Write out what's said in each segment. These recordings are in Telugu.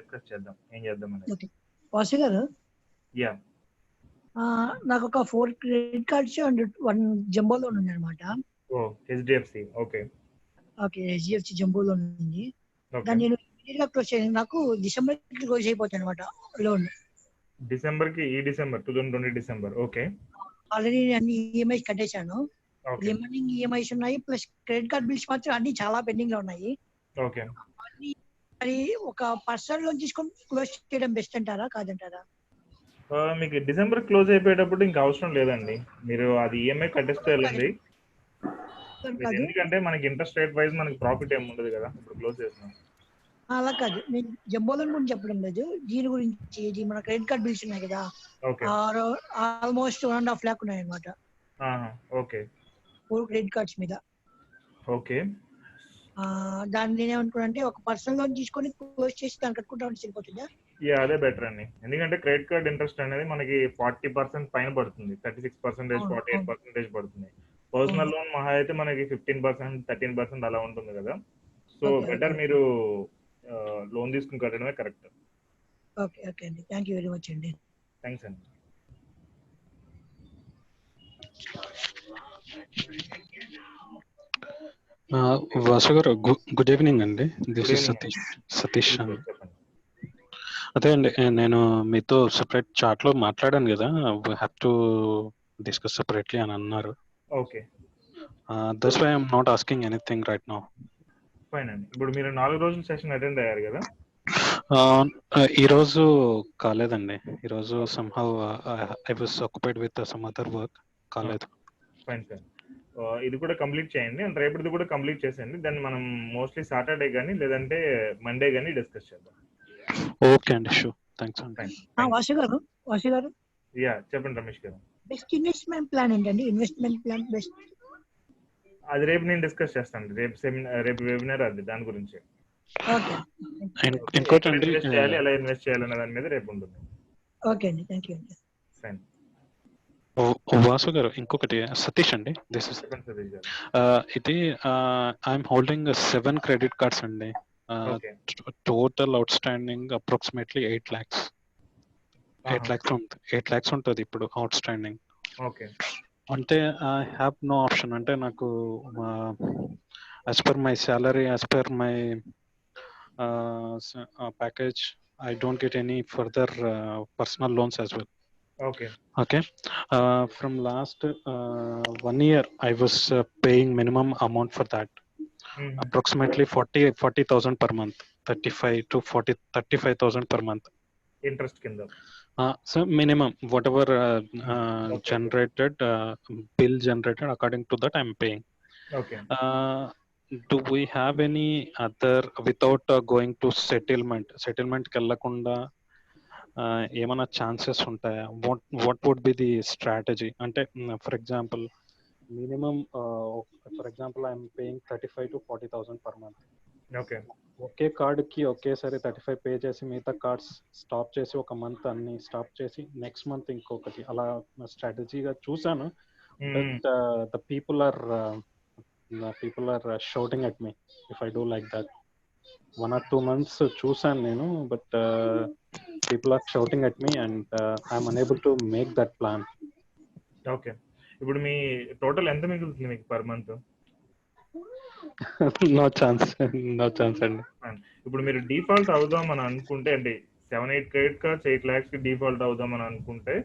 డిస్కస్ చేద్దాం ఏం చేద్దాం అనేది. ఓకే వాసు గారు, యా నాకు ఒక 4 credit cards and 1 jumbo loan ఉంది అనమాట. Oh HDFC. Okay okay, HDFC jumbo loan ఉంది. ఓకే దాన్ని నేను ఇమీడియట్ గా క్లోజ్ చేయాలి. నాకు డిసెంబర్ క్లోజ్ అయిపోతాయి అనమాట లోన్. డిసెంబర్కి, ఈ డిసెంబర్ 2020 డిసెంబర్. ఓకే ఆల్రెడీ అన్ని ఈఎంఐస్ కట్టేశాను. ఓకే రిమైనింగ్ ఈఎంఐస్ ఉన్నాయి, ప్లస్ క్రెడిట్ కార్డ్ బిల్స్ మాత్రం అన్ని చాలా పెండింగ్ లో ఉన్నాయి. ఓకే అన్ని మరి ఒక పర్సనల్ లోన్ తీసుకొని క్లోజ్ చేయడం బెస్ట్ అంటారా కాదంటారా? మీకు డిసెంబర్ క్లోజ్ అయిపోయేటప్పుడు ఇంకా అవసరం లేదండి, మీరు అది ఈఎంఐ కట్టేస్తే వెళ్ళండి. కాదు ఎందుకంటే మనకి ఇంట్రెస్ట్ రేట్ వైజ్ మనకి ప్రాఫిట్ ఏమి ఉండదు కదా ఇప్పుడు క్లోజ్ చేసినాం. అలా కాదు, నేను జంబో లోన్ గురించి చెప్పడం లేదు, దీని గురించి. ఇది మన క్రెడిట్ కార్డ్ బిల్స్ ఉన్నాయి కదా, ఓకే ఆల్మోస్ట్ 1.5 lakh ఉన్నాయి అనమాట ఓకే 4 క్రెడిట్ కార్డ్స్ మీద. ఓకే దాన్ని నేనేమనుకున్నానంటే ఒక పర్సనల్ లోన్ తీసుకొని క్లోజ్ చేసి దాన్ని కట్టుకుంటామని సరిపోతుందా? అదే బెటర్ అండి, ఎందుకంటే క్రెడిట్ కార్డ్ ఇంట్రెస్ట్ అనేది మనకి 40% పైన పడుతుంది, 36%, 48% పడుతుంది. పర్సనల్ లోన్ మహా అయితే మనకి 15%, 13% అలా ఉంటుంది కదా. సో బెటర్ మీరు లోన్ తీసుకుని కట్టడమే కరెక్ట్. ఓకే ఓకే అండి, థ్యాంక్ యూ వెరీ మచ్ అండి. థ్యాంక్స్ అండి. వాసు గారు, గుడ్ ఈవినింగ్ అండి. This is Satish. అదే అండి, నేను మీతో సెపరేట్ చాట్ లో మాట్లాడాను కదా, we have to discuss separately అని అన్నారు. Okay that's why I'm not asking anything right now. Fine అండి. ఇప్పుడు మీరు 4 రోజుల సెషన్ అటెండ్ అయ్యారు కదా? ఈ రోజు కాలేదండి, ఈ రోజు somehow I was occupied with some other work, కాలేదు. ఫైన్ ఫైన్, ఇది కూడా కంప్లీట్ చేయండి అండ్ రేపటిది కూడా కంప్లీట్ చేసేయండి. దాన్ని మనం మోస్ట్లీ సాటర్డే కానీ లేదంటే మండే కానీ డిస్కస్ చేద్దాం. ఓకే అండి, షూర్, థ్యాంక్స్ అండి. వాసు గారు యా చెప్పండి రమేష్ గారు. బెస్ట్ ఇన్వెస్ట్మెంట్ ప్లాన్ ఏంటండి? ఇన్వెస్ట్మెంట్ ప్లాన్ బెస్ట్ అది రేపు నేను డిస్కస్ చేస్తాను, రేపు వెబినార్ అది దాని గురించి. ఇంకోటి ఇన్వెస్ట్ చేయాలి, ఎలా ఇన్వెస్ట్ చేయాలి అనే దాని మీద రేపు ఉంటుంది. ఓకే అండి, థ్యాంక్ యూ అండి. ఫైన్. వాసు గారు, ఇంకొకటి సతీష్ అండి. దిస్ ఇస్ ఇది ఐఎమ్ హోల్డింగ్ 7 క్రెడిట్ కార్డ్స్ అండి. Total out standing approximately 8 lakhs. 8 lakhs ఉంటుంది ఇప్పుడు అవుట్ స్టాండింగ్. ఓకే అంటే ఐ హ్యావ్ నో ఆప్షన్, అంటే నాకు as per my salary, as per my package, I don't get any further personal loans as well. Okay. From last 1 year, I was paying minimum amount for that. Approximately 40,000 per month, 35,000 per month. Interest kinda. So minimum, whatever generated, bill generated, according to that I'm paying. Okay. Do we have any other, without going to settlement కెళ్ళకుండా ఏమైనా ఛాన్సెస్ ఉంటాయా? What would be the strategy? అంటే for example minimum, for example I'm paying 35,000 to 40,000 per month. Okay. ఒకే కార్డుకి ఒకేసారి 35 పే చేసి మిగతా కార్డ్స్ స్టాప్ చేసి ఒక మంత్ అన్ని స్టాప్ చేసి నెక్స్ట్ మంత్ ఇంకొకటి, అలా స్ట్రాటజీగా చూసాను. But the people are shouting at me if I do like that. 1 or 2 months చూసాను నేను, but people are shouting at me and I'm unable to make that plan. Okay. ఇప్పుడు మీ టోటల్ ఎంత మిగులుతుంది మీకు పర్ మంత్? నో ఛాన్స్ అండి. ఇప్పుడు మీరు డిఫాల్ట్ అవుదాం అని అనుకుంటే, అంటే 7-8 క్రెడిట్ కార్డ్స్ 8 lakhs కి డిఫాల్ట్ అవుదాం అని అనుకుంటే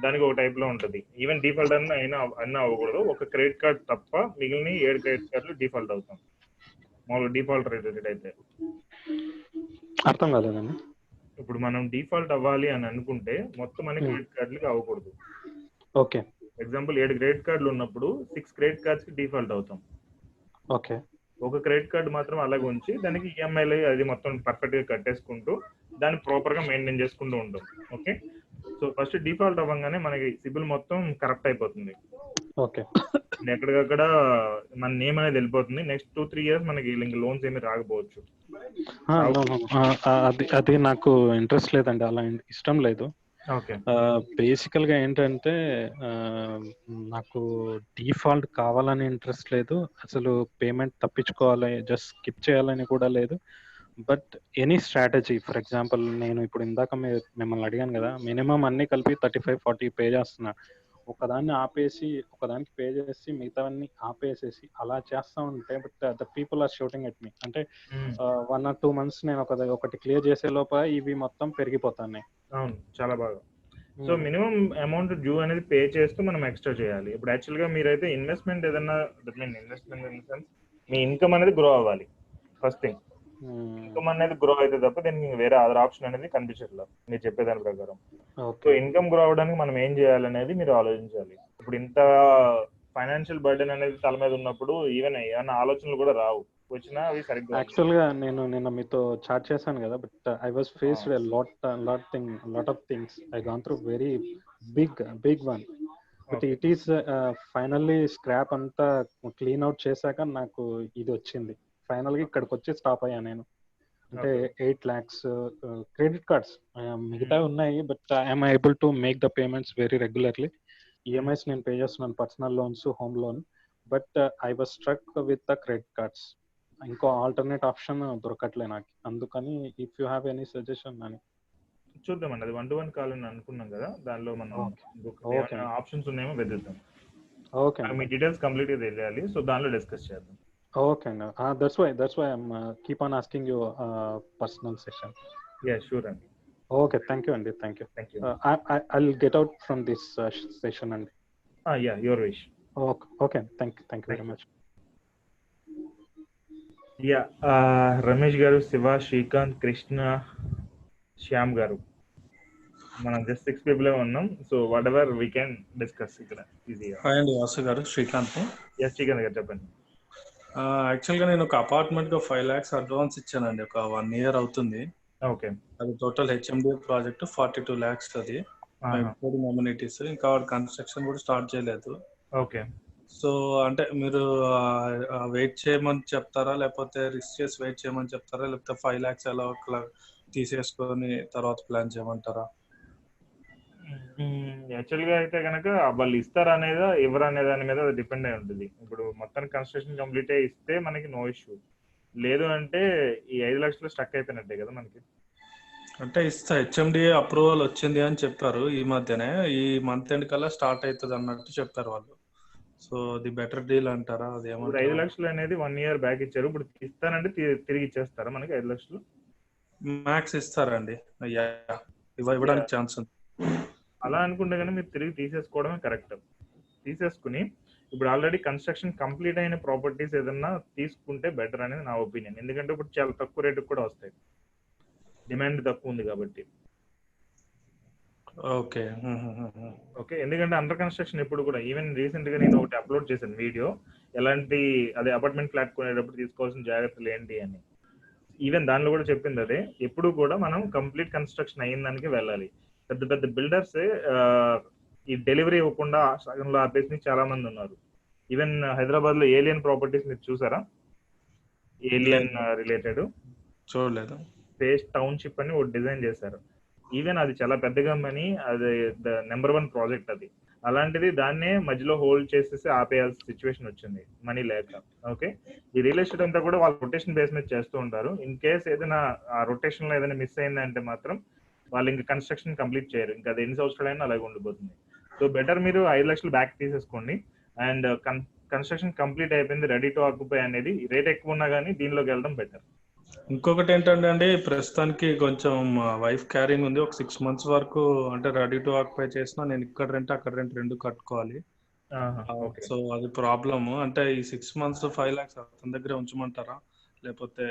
దానికి ఒక టైప్ లో ఉంటుంది. ఈవెన్ డిఫాల్ట్ అయినా అవ్వకూడదు, ఒక క్రెడిట్ కార్డ్ తప్ప మిగిలిన 7 క్రెడిట్ కార్డులు డిఫాల్ట్ అవుతాం. మామూలుగా డిఫాల్ట్ రేటెడ్ అయితే. అర్థం కాలేదండి. ఇప్పుడు మనం డిఫాల్ట్ అవ్వాలి అని అనుకుంటే మొత్తం అన్ని క్రెడిట్ కార్డులకి అవ్వకూడదు. ఓకే. ఎగ్జాంపుల్ 7 క్రెడిట్ కార్డులు ఉన్నప్పుడు 6 క్రెడిట్ కార్డ్స్ కి డిఫాల్ట్ అవుతాం. ఓకే. ఒక క్రెడిట్ కార్డు మాత్రం అలాగే ఉంచి దానికి ఈఎంఐలు అది మొత్తం పర్ఫెక్ట్ గా కట్టేసుకుంటూ దాన్ని ప్రాపర్ గా మెయింటైన్ చేసుకుంటూ ఉంటాం. ఓకే. సో ఫస్ట్ డిఫాల్ట్ అవ్వగానే మనకి సిబిల్ మొత్తం కరెక్ట్ అయిపోతుంది. ఓకే. ఎక్కడికక్కడ మన నేమ్ అనేది వెళ్ళిపోతుంది. నెక్స్ట్ 2-3 years మనకి ఇంక లోన్స్ ఏమి రాకపోవచ్చు. అది నాకు ఇంట్రెస్ట్ లేదండి, అలా ఇష్టం లేదు. బేసికల్ గా ఏంటంటే నాకు డిఫాల్ట్ కావాలని ఇంట్రెస్ట్ లేదు, అసలు పేమెంట్ తప్పించుకోవాలి జస్ట్ స్కిప్ చేయాలని కూడా లేదు. But any strategy, for example నేను ఇప్పుడు ఇందాక మిమ్మల్ని అడిగాను కదా, మినిమం అన్ని కలిపి 35-40 పే చేస్తున్నా. ఒకదాన్ని ఆపేసి ఒకదానికి పే చేసి మిగతావన్నీ ఆపేసేసి అలా చేస్తా ఉంటే, but the people are shooting at me. అంటే 1 or 2 months నేను ఒకటి క్లియర్ చేసే లోపల ఇవి మొత్తం పెరిగిపోతాయి. అవును, చాలా బాగా. సో మినిమం అమౌంట్ డ్యూ అనేది పే చేస్తూ మనం ఎక్స్ట్రా చేయాలి. ఇప్పుడు యాక్చువల్గా మీరైతే ఇన్వెస్ట్మెంట్ ఏదన్నా, investment in sense me income అనేది గ్రో అవ్వాలి. ఫస్ట్ థింగ్, ఇన్కమ్ అనేది గ్రో అయితే తప్ప దీనికి వేరే అదర్ ఆప్షన్ అనేది కనిపించట్లేదు మీరు చెప్పేదాని ప్రకారం. సో ఇన్కమ్ గ్రో అవ్వడానికి మనం ఏం చేయాలనేది మీరు ఆలోచించాలి. ఇప్పుడు ఇంత ఫైనాన్షియల్ బర్డెన్ అనేది తల మీద ఉన్నప్పుడు ఈవెన్ ఏమైనా ఆలోచనలు కూడా రావు, వచ్చినా అవి సరిగ్గా. యాక్చువల్ గా నేను నిన్న మీతో చాట్ చేశాను కదా, but I was faced lot of things. I gone through very big one. But it is finally scrap అంతా క్లీన్ అవుట్ చేశాక నాకు ఇది వచ్చింది. ఫైనల్ గా ఇక్కడికి వచ్చి స్టాప్ అయ్యాను నేను. అంటే 8 lakhs క్రెడిట్ కార్డ్స్ మిగతా ఉన్నాయి, but I'm able to make the payments very regularly. EMIs నేను పే చేస్తున్నాను, personal loans, home loan. But I was struck with the credit cards. ఇంకో ఆల్టర్నేట్ ఆప్షన్ దొరకట్లే నాకు. అందుకని if you have any suggestion అని చూద్దామండి. అది 1-to-1 కాల్ అని అనుకున్నాం కదా, దానిలో మనం ఆప్షన్స్ ఉన్నాయేమో వెతుకుతాం. ఓకే, మీ డీటెయిల్స్ కంప్లీట్ గా తెలియాలి, సో దానిలో డిస్కస్ చేద్దాం. ఓకే అండి. That's why I'm keep on asking you personal session. Yeah, sure అండి. ఓకే, థ్యాంక్ యూ అండి. Thank you. I will get out from this session అండి. Yeah, your wish. Okay, thank you very much. Yeah, Ramesh garu, Shiva, Srikanth, Krishna, Shyam garu, మనం జస్ట్ 6 people ఉన్నాం. So whatever we can discuss ఇక్కడ ఈజీగా. హాయ్ అండి, వాసు గారు, శ్రీకాంత్. ఎస్, శ్రీకాంత్ గారు చెప్పండి. యాక్చువల్గా నేను ఒక అపార్ట్మెంట్ కి 5 lakhs అడ్వాన్స్ ఇచ్చానండి, ఒక 1 year అవుతుంది. ఓకే. అది టోటల్ హెచ్ఎండిఏ ప్రాజెక్ట్ 42 lakhs అది, ఇంక్లూడింగ్ అమ్యూనిటీస్. ఇంకా కన్స్ట్రక్షన్ కూడా స్టార్ట్ చేయలేదు. ఓకే. సో అంటే మీరు వెయిట్ చేయమని చెప్తారా, లేకపోతే రిస్క్ చేసి వెయిట్ చేయమని చెప్తారా, లేకపోతే 5 lakhs ఎలా ఒకలా తీసేసుకొని తర్వాత ప్లాన్ చేయమంటారా? యాక్చువల్గా అయితే కనుక వాళ్ళు ఇస్తారా అనేదా ఎవరు అనే దాని మీద డిపెండ్ అయి ఉంటుంది. ఇప్పుడు మొత్తం కన్స్ట్రక్షన్ కంప్లీట్ అయ్యి ఇస్తే మనకి నో ఇష్యూ. లేదు అంటే ఈ 5 lakhs స్టక్ అయిపోయినట్టే కదా మనకి. అంటే ఇస్తా, హెచ్ఎండిఏ అప్రూవల్ వచ్చింది అని చెప్పారు ఈ మధ్యనే, ఈ మంత్ ఎండ్ కల్లా స్టార్ట్ అవుతుంది అన్నట్టు చెప్పారు వాళ్ళు. సో అది బెటర్ డీల్ అంటారా? అది ఇప్పుడు 5 lakhs అనేది 1 year బ్యాక్ ఇచ్చారు, ఇప్పుడు ఇస్తానంటే తిరిగి ఇచ్చేస్తారా మనకి 5 lakhs? మ్యాక్స్ ఇస్తారండి, ఇవ్వడానికి ఛాన్స్ ఉంది. అలా అనుకుంటే కానీ మీరు తిరిగి తీసేసుకోవడమే కరెక్ట్. తీసేసుకుని ఇప్పుడు ఆల్రెడీ కన్స్ట్రక్షన్ కంప్లీట్ అయిన ప్రాపర్టీస్ ఏదన్నా తీసుకుంటే బెటర్ అనేది నా ఒపీనియన్. ఎందుకంటే ఇప్పుడు చాలా తక్కువ రేటుకి కూడా వస్తాయి, డిమాండ్ తక్కువ ఉంది కాబట్టి. ఓకే. ఎందుకంటే అండర్ కన్స్ట్రక్షన్ ఎప్పుడు కూడా, ఈవెన్ రీసెంట్ గా నేను ఒకటి అప్లోడ్ చేశాను వీడియో, ఎలాంటి అదే అపార్ట్మెంట్ ఫ్లాట్ కొనేటప్పుడు తీసుకోవాల్సిన జాగ్రత్తలు ఏంటి అని. ఈవెన్ దానిలో కూడా చెప్పింది అదే, ఎప్పుడు కూడా మనం కంప్లీట్ కన్స్ట్రక్షన్ అయిన దానికి వెళ్ళాలి. పెద్ద పెద్ద బిల్డర్స్ ఈ డెలివరీ ఇవ్వకుండా సగంలో ఆపేసి చాలా మంది ఉన్నారు. ఈవెన్ హైదరాబాద్ లో ఏలియన్ ప్రాపర్టీస్ మీరు చూసారా? ఏలియన్ రిలేటెడ్ చూడలేదు. స్పేస్ టౌన్షిప్ అని ఒక డిజైన్ చేశారు. ఈవెన్ అది చాలా పెద్ద కంపెనీ, అది నెంబర్ 1 ప్రాజెక్ట్ అది. అలాంటిది దాన్నే మధ్యలో హోల్డ్ చేసేసి ఆపేయాల్సిన సిచ్యువేషన్ వచ్చింది మనీ లేక. ఓకే, ఈ రియల్ ఎస్టేట్ అంతా కూడా వాళ్ళు రొటేషన్ బేస్ మీద చేస్తూ ఉంటారు. ఇన్ కేస్ ఏదైనా ఆ రొటేషన్ లో ఏదైనా మిస్ అయిందంటే మాత్రం వాళ్ళు ఇంకా కన్స్ట్రక్షన్ కంప్లీట్ చేయరు. ఇంకా అది ఎన్ని సంవత్సరాలైనా అలాగే ఉండిపోతుంది. సో బెటర్ మీరు 5 lakhs బ్యాక్ తీసేసుకోండి. అండ్ కన్స్ట్రక్షన్ కంప్లీట్ అయిపోయింది, రెడీ టు ఆక్యుపై అనేది రేట్ ఎక్కువ ఉన్నా కానీ దీనిలోకి వెళ్ళడం బెటర్. ఇంకొకటి ఏంటంటే అండి, ప్రస్తుతానికి కొంచెం వైఫ్ క్యారింగ్ ఉంది. ఒక 6 months వరకు అంటే రెడీ టు ఆక్యుపై చేసినా నేను ఇక్కడ రెంట్ అక్కడ రెంట్ 2 కట్టుకోవాలి. సో అది ప్రాబ్లమ్. అంటే ఈ 6 months 5 lakhs అతని దగ్గరే ఉంచమంటారా, లేకపోతే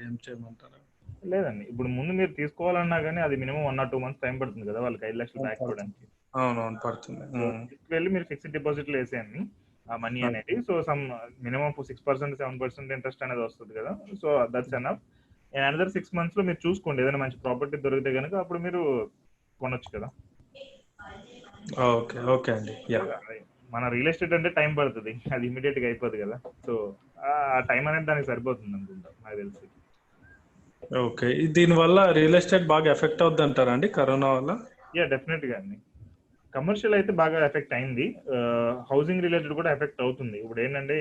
ఏం చేయమంటారా? లేదండి, ఇప్పుడు ముందు మీరు తీసుకోవాలన్నా కానీ అది మినిమం 1 or 2 months టైం పడుతుంది కదా వాళ్ళకి 5 lakhs బ్యాక్ ఇవ్వడానికి. అవునవును, పడుతుంది. వెళ్ళి మీరు ఫిక్స్డ్ డిపాజిట్లు వేసేయండి ఆ మనీ అనేది. సో సమ్ మినిమం 6%, 7% ఇంట్రెస్ట్ అనేది వస్తుంది కదా. So that's enough. Another 6 months లో మీరు చూసుకోండి, ఏదైనా మంచి ప్రాపర్టీ దొరికితే కనుక అప్పుడు మీరు కొనొచ్చు కదా. ఓకే ఓకే అండి. మన రియల్ ఎస్టేట్ అంటే టైం పడుతుంది, అది ఇమీడియట్ గా అయిపోదు కదా. సో ఆ టైం అనేది దానికి సరిపోతుంది అనుకుంటా నాకు తెలిసి. ఓకే, దీని వల్ల రియల్ ఎస్టేట్ బాగా ఎఫెక్ట్ అవుద్ది అంటారా అండి కరోనా వల్ల? యా, డెఫినెట్ గా అండి. కమర్షియల్ అయితే బాగా ఎఫెక్ట్ అయింది, హౌసింగ్ రిలేటెడ్ కూడా ఎఫెక్ట్ అవుతుంది. ఇప్పుడు ఏంటంటే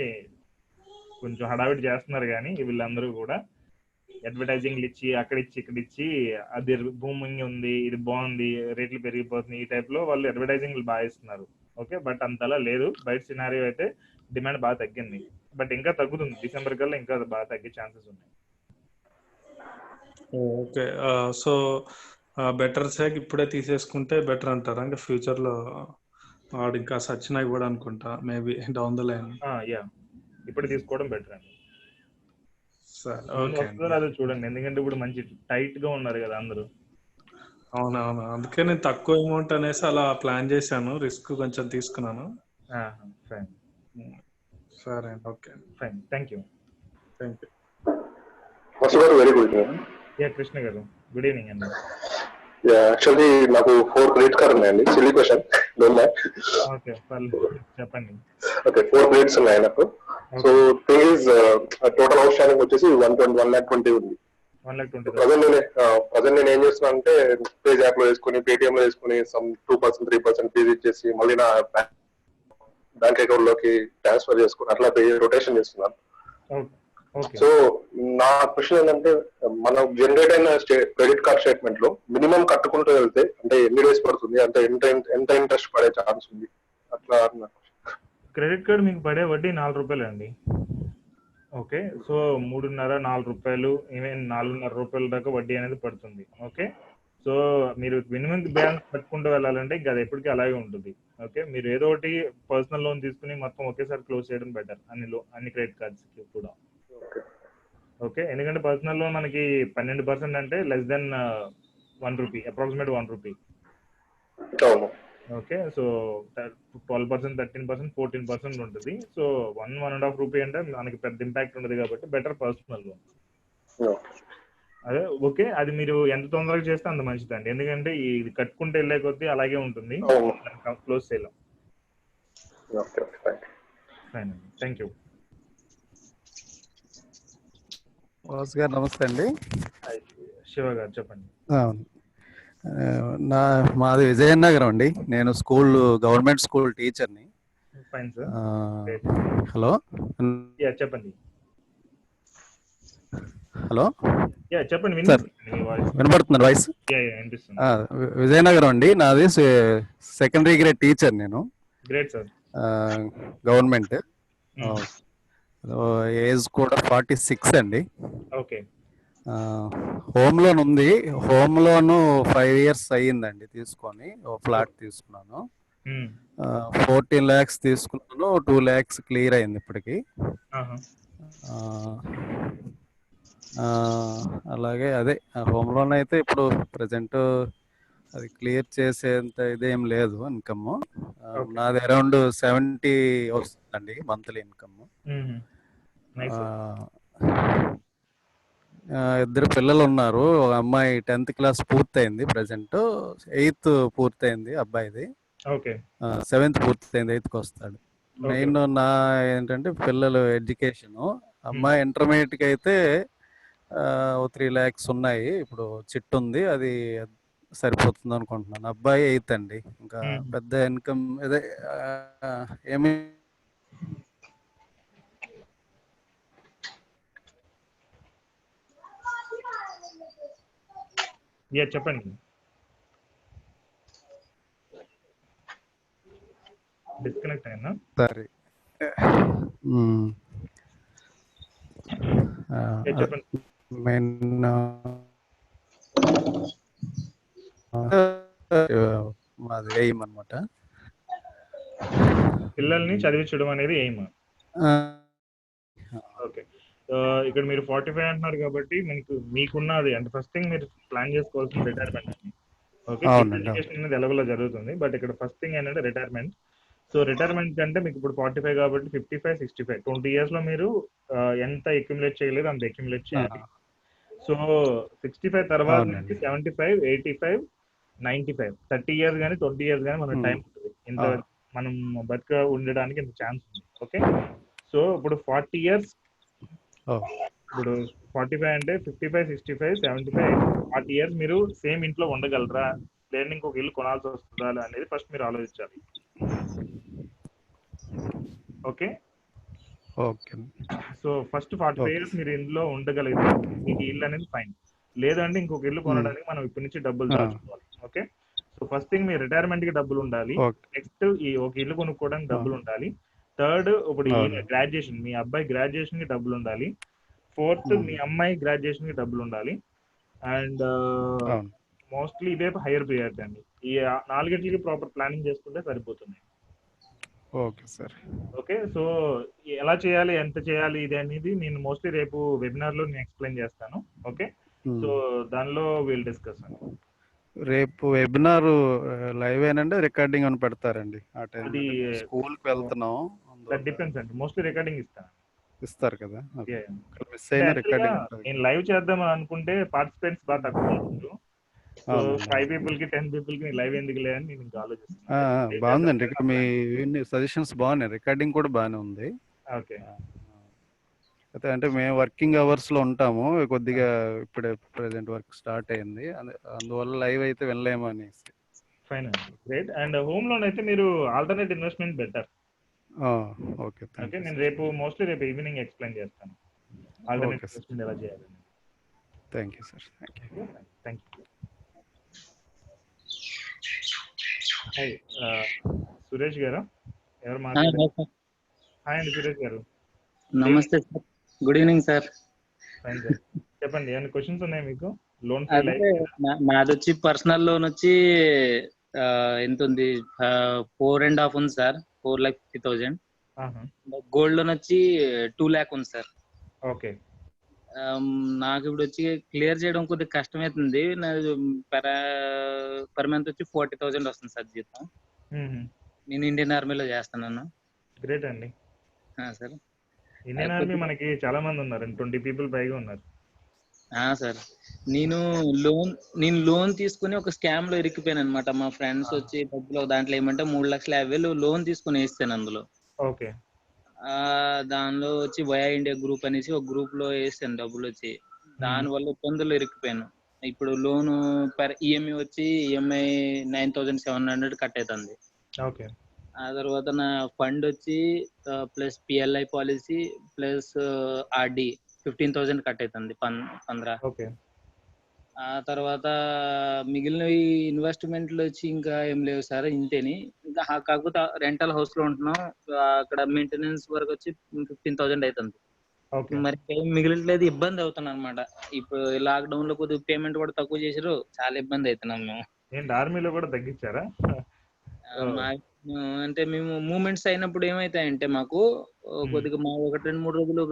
కొంచెం హడావిడి చేస్తున్నారు కానీ వీళ్ళందరూ కూడా అడ్వర్టైజింగ్లు ఇచ్చి అక్కడ ఇచ్చి ఇక్కడ ఇచ్చి అది బూమింగ్ ఉంది, ఇది బాగుంది, రేట్లు పెరిగిపోతున్నాయి, ఈ టైప్ లో వాళ్ళు అడ్వర్టైజింగ్లు బాగా ఇస్తున్నారు. ఓకే, బట్ అంతలా లేదు. బయట సినారియో అయితే డిమాండ్ బాగా తగ్గింది, బట్ ఇంకా తగ్గుతుంది. డిసెంబర్ కల్లా ఇంకా బాగా తగ్గే ఛాన్సెస్ ఉన్నాయి. ఓకే, సో బెటర్ సేక్ ఇప్పుడే తీసేసుకుంటే బెటర్ అంటారా? ఇంకా ఫ్యూచర్ లో వాడు ఇంకా సచిన ఇవ్వడు అనుకుంటా, maybe down the line. Yeah, ఇప్పుడు తీసుకోవడం బెటర్ అండి. సరే, ముందు ఓకే వస్తుందో రాదో చూడండి, ఎందుకంటే ఇప్పుడు మంచి టైట్ గా ఉన్నారు కదా అందరూ. అవునవును, అందుకే నేను తక్కువ అమౌంట్ అనేసి అలా ప్లాన్ చేశాను, రిస్క్ కొంచెం తీసుకున్నాను. ఫైన్, సరే అండి, okay, fine, thank you. Thank you. Very good. Yeah, Krishna గారు, గుడ్ ఈవినింగ్ అండి. యాక్చువల్లీ నాకు 4 క్రెడిట్ కార్డ్ ఉన్నాయండి. సిల్లీ క్వశ్చన్, ఓకే, చెప్పండి. ఓకే, 4 క్రెడిట్స్ ఉన్నాయి నాకు. So thing is total out standing వచ్చేసి 1,20,000 ఉంది. 1,20,000. ప్రజెంట్ నేను ఏం చేస్తున్నా అంటే పేజ్ యాప్ లో వేసుకుని, పేటిఎం లో వేసుకుని సమ్ 2%, 3% ఫీజు ఇచ్చేసి మళ్ళీ నా బ్యాంక్ అకౌంట్ లోకి ట్రాన్స్ఫర్ చేసుకుని అట్లా రొటేషన్ చేస్తున్నాను. సో నా క్వశ్చన్ ఏంటంటే, మనం జనరేట్ అయిన క్రెడిట్ కార్డ్ స్టేట్మెంట్ లో మినిమం కట్టుకుంటూ వెళ్తే అంటే ఎన్ని డేస్ పడుతుంది, అంటే ఎంత ఇంట్రెస్ట్ పడే ఛాన్స్ ఉంది అట్లా? క్రెడిట్ కార్డ్ మీకు పడే వడ్డీ ₹4 అండి. ఓకే, సో 3.5-4 రూపాయలు, ఈవెన్ ₹4.5 దాకా వడ్డీ అనేది పడుతుంది. ఓకే, సో మీరు మినిమం బ్యాలెన్స్ కట్టుకుంటూ వెళ్ళాలంటే ఇంకా అది ఎప్పటికీ అలాగే ఉంటుంది. ఓకే, మీరు ఏదో ఒకటి పర్సనల్ లోన్ తీసుకుని మొత్తం ఒకేసారి క్లోజ్ చేయడం బెటర్ అన్ని క్రెడిట్ కార్డ్స్ కూడా. ఓకే, ఎందుకంటే పర్సనల్ లోన్ మనకి 12% అంటే less than ₹1, approximate ₹1. Okay, so 12%, 13%, 14% ఉంటుంది. సో ₹1.5 అంటే మనకి పెద్ద ఇంపాక్ట్ ఉండదు కాబట్టి బెటర్ పర్సనల్ లోన్. అదే ఓకే, అది మీరు ఎంత తొందరగా చేస్తే అంత మంచిదండి, ఎందుకంటే ఇది కట్టుకుంటే వెళ్ళే కొద్దీ అలాగే ఉంటుంది, క్లోజ్ చేయలేం. ఫైన్ అండి, థ్యాంక్ యూ. వాసు గారు నమస్తే అండి. శివ గారు చెప్పండి. మాది విజయనగరం అండి. నేను గవర్నమెంట్ స్కూల్ టీచర్ని. Fine sir. హలో, చెప్పండి. హలో, చెప్పండి, వినపడుతున్నారు వాయిస్? విజయనగరం అండి, నాది సెకండరీ గ్రేడ్ టీచర్ నేను. Great sir. గవర్నమెంట్. ఏజ్ కూడా 46 అండి. ఓకే, హోమ్ లోన్ ఉంది. హోమ్ లోన్ 5 years అయ్యిందండి తీసుకొని. ఫ్లాట్ తీసుకున్నాను, 14 lakhs తీసుకున్నాను. 2 lakhs క్లియర్ అయింది ఇప్పటికి. అలాగే అదే హోమ్ లోన్ అయితే ఇప్పుడు ప్రజెంట్ అది క్లియర్ చేసేంత ఇదేం లేదు ఇన్కమ్. నాది అరౌండ్ 70 వస్తుందండి మంత్లీ ఇన్కమ్. ఇద్దరు పిల్లలు ఉన్నారు. ఒక అమ్మాయి 10th క్లాస్ పూర్తయింది, ప్రజెంట్ 8th పూర్తయింది అబ్బాయిది. 7th పూర్తయింది, 8th వస్తాడు. మెయిన్ నా ఏంటంటే పిల్లలు ఎడ్యుకేషన్. అమ్మాయి ఇంటర్మీడియట్కి అయితే 3 lakhs ఉన్నాయి, ఇప్పుడు చిట్టు ఉంది, అది సరిపోతుంది అనుకుంటున్నాను. అబ్బాయి 8th అండి, ఇంకా పెద్ద ఇన్కమ్ అదే ఏమి చెప్పండి. డిస్కనెక్ట్ అయినా సరే. చెప్పండి. మెయిన్ మాది ఎయిమ్ అనమాట, పిల్లల్ని చదివించడం అనేది ఎయిమ్. ఓకే, ఇక్కడ మీరు 45 అంటున్నారు కాబట్టి మీకున్నది అంటే ఫస్ట్ థింగ్ మీరు ప్లాన్ చేసుకోవాల్సిన రిటైర్మెంట్ అండి. ఓకే, ఎడ్యుకేషన్ అనేది ఎలాగోలా జరుగుతుంది, బట్ ఇక్కడ ఫస్ట్ థింగ్ ఏంటంటే రిటైర్మెంట్. సో రిటైర్మెంట్ కంటే మీకు ఇప్పుడు 45 కాబట్టి 55, 65 20 years లో మీరు ఎంత అక్యుములేట్ చేయలేదు అంత అక్యుములేట్ చేయాలి. సో 65 తర్వాత నుంచి 75, 85, 95 30 years కానీ 20 years కానీ మనకు టైం ఉంటుంది. ఇంత మనం బతిక ఉండడానికి ఇంత ఛాన్స్ ఉంది. ఓకే, సో ఇప్పుడు 40 years, ఇప్పుడు 45 అంటే 55, 65, 75, 40 years మీరు సేమ్ ఇంట్లో ఉండగలరా, లేదా ఇంకొక ఇల్లు కొనాల్సి వస్తుందా అనేది ఫస్ట్ మీరు ఆలోచించాలి. Okay, okay. So first 45 years మీరు ఇందులో ఉండగలిగితే మీకు ఇల్లు అనేది ఫైన్. లేదంటే ఇంకొక ఇల్లు కొనడానికి మనం ఇప్పటి నుంచి డబ్బులు దాచుకోవాలి. ఓకే. సో ఫస్ట్ థింగ్ మీ రిటైర్మెంట్ కి డబ్బులు ఉండాలి. నెక్స్ట్ ఈ ఒక ఇల్లు కొనుక్కోవడానికి డబ్బులు ఉండాలి. థర్డ్ ఇప్పుడు గ్రాడ్యుయేషన్, మీ అబ్బాయి గ్రాడ్యుయేషన్ కి డబ్బులు ఉండాలి. ఫోర్త్ మీ అమ్మాయి గ్రాడ్యుయేషన్ కి డబ్బులు ఉండాలి. అండ్ మోస్ట్లీ ఇదే హైయర్ ప్రియారిటీ అండి. ఈ 4 ప్రాపర్ ప్లానింగ్ చేసుకుంటే సరిపోతుంది. Okay sir. ఓకే. సో ఎలా చేయాలి, ఎంత చేయాలి ఇది అనేది నేను మోస్ట్లీ రేపు వెబినార్ లో నేను ఎక్స్ప్లెయిన్ చేస్తాను. ఓకే. సో దానిలో విల్ డిస్కస్ అండి. రేపు వెబినార్ లైవ్ ఏనండి, రికార్డింగ్ అని పెడతారండి? ఆ టైం అది స్కూల్కి వెళ్తున్నాం. డిపెండ్స్ అండి. మోస్ట్లీ రికార్డింగ్ ఇస్తారు కదా, మిస్ అయినా అయిన రికార్డింగ్. నేను లైవ్ చేద్దాం అనుకుంటే పార్టిసిపెంట్స్ బాగా తక్కువ ఉంటుంది. సో 5 people కి 10 people కి లైవ్ ఎందుకు లేదని నేను ఇంకా ఆలోచిస్తున్నాను. బాగుందండి, మీ సజెషన్స్ బాగున్నాయి, రికార్డింగ్ కూడా బాగానే ఉంది. ఓకే. అయితే అంటే మేము వర్కింగ్ అవర్స్ లో ఉంటాము కొద్దిగా, ఇప్పుడే ప్రెసెంట్ వర్క్ స్టార్ట్ అయింది, అందువల్ల లైవ్ అయితే వినలేము అనేసి. ఫైన్ అండి, గ్రేట్. అండ్ హోమ్ లోన్ అయితే మీరు alternate investment better. Okay. Okay. నేను రేపు ఈవినింగ్ ఎక్స్ప్లెయిన్ చేస్తాను ఆల్టర్నేట్ ఇన్వెస్ట్మెంట్ ఎలా చేయాలని. Thank you sir. Thank you. Hi Suresh గారు, ఎవరు మాట్లాడారు? హాయ్ అండి సురేష్ గారు. నమస్తే sir, good evening sir. Fine sir, చెప్పండి, ఏమైనా క్వశ్చన్స్ ఉన్నాయి మీకు? లోన్ నాది వచ్చి పర్సనల్ లోన్ వచ్చి ఎంత ఉంది, 4.5 ఉంది సార్, 4,50,000. గోల్డ్ లోన్ వచ్చి 2 lakh ఉంది సార్. ఓకే. నాకు ఇప్పుడు వచ్చి క్లియర్ చేయడం కొద్దిగా కష్టమవుతుంది. నాది పర్ మంత్ వచ్చి 40,000 వస్తుంది సార్ జీతం. నేను ఇండియన్ ఆర్మీలో చేస్తున్నాను. గ్రేట్ అండి. సార్ ఇండియన్ ఆర్మీ మనకి చాలా మంది ఉన్నారు, 20 people పైగా ఉన్నారు. సార్ నేను లోన్ తీసుకుని ఒక స్కామ్ లో ఇరికిపోయాను అనమాట. మా ఫ్రెండ్స్ వచ్చి డబ్బులు దాంట్లో ఏమంటే 3,50,000 లోన్ తీసుకుని వేస్తాను అందులో. ఓకే. దానిలో వచ్చి వయా ఇండియా గ్రూప్ అనేసి ఒక గ్రూప్ లో వేసాను డబ్బులు వచ్చి, దాని వల్ల ఇబ్బందులు ఇరికిపోయాను. ఇప్పుడు లోన్ పర్ ఈఎంఐ వచ్చి 9,700 కట్ అవుతుంది. ఓకే. ఆ తర్వాత నా ఫండ్ వచ్చి plus PLI policy plus RD 15,000 cut అవుతుంది 15. ఓకే. ఆ తర్వాత మిగిలిన ఇన్వెస్ట్మెంట్లు వచ్చి ఇంకా ఏం లేవు సార్, ఇంతేని. ఇంకా కాకపోతే రెంటల్ హౌస్ లో ఉంటున్నాం, అక్కడ మెయింటెనెన్స్ వరకు వచ్చి 15,000 అవుతుంది. మరి ఏం మిగిలిట్లేదు, ఇబ్బంది అవుతున్నాం అనమాట. ఇప్పుడు లాక్డౌన్ లో కొద్దిగా పేమెంట్ కూడా తక్కువ చేసారు, చాలా ఇబ్బంది అవుతున్నాం మేము. ఆర్మీలో కూడా తగ్గించారా? అంటే మేము మూమెంట్స్ అయినప్పుడు ఏమైతాయంటే మాకు కొద్దిగా మా 1-2-3 రోజులు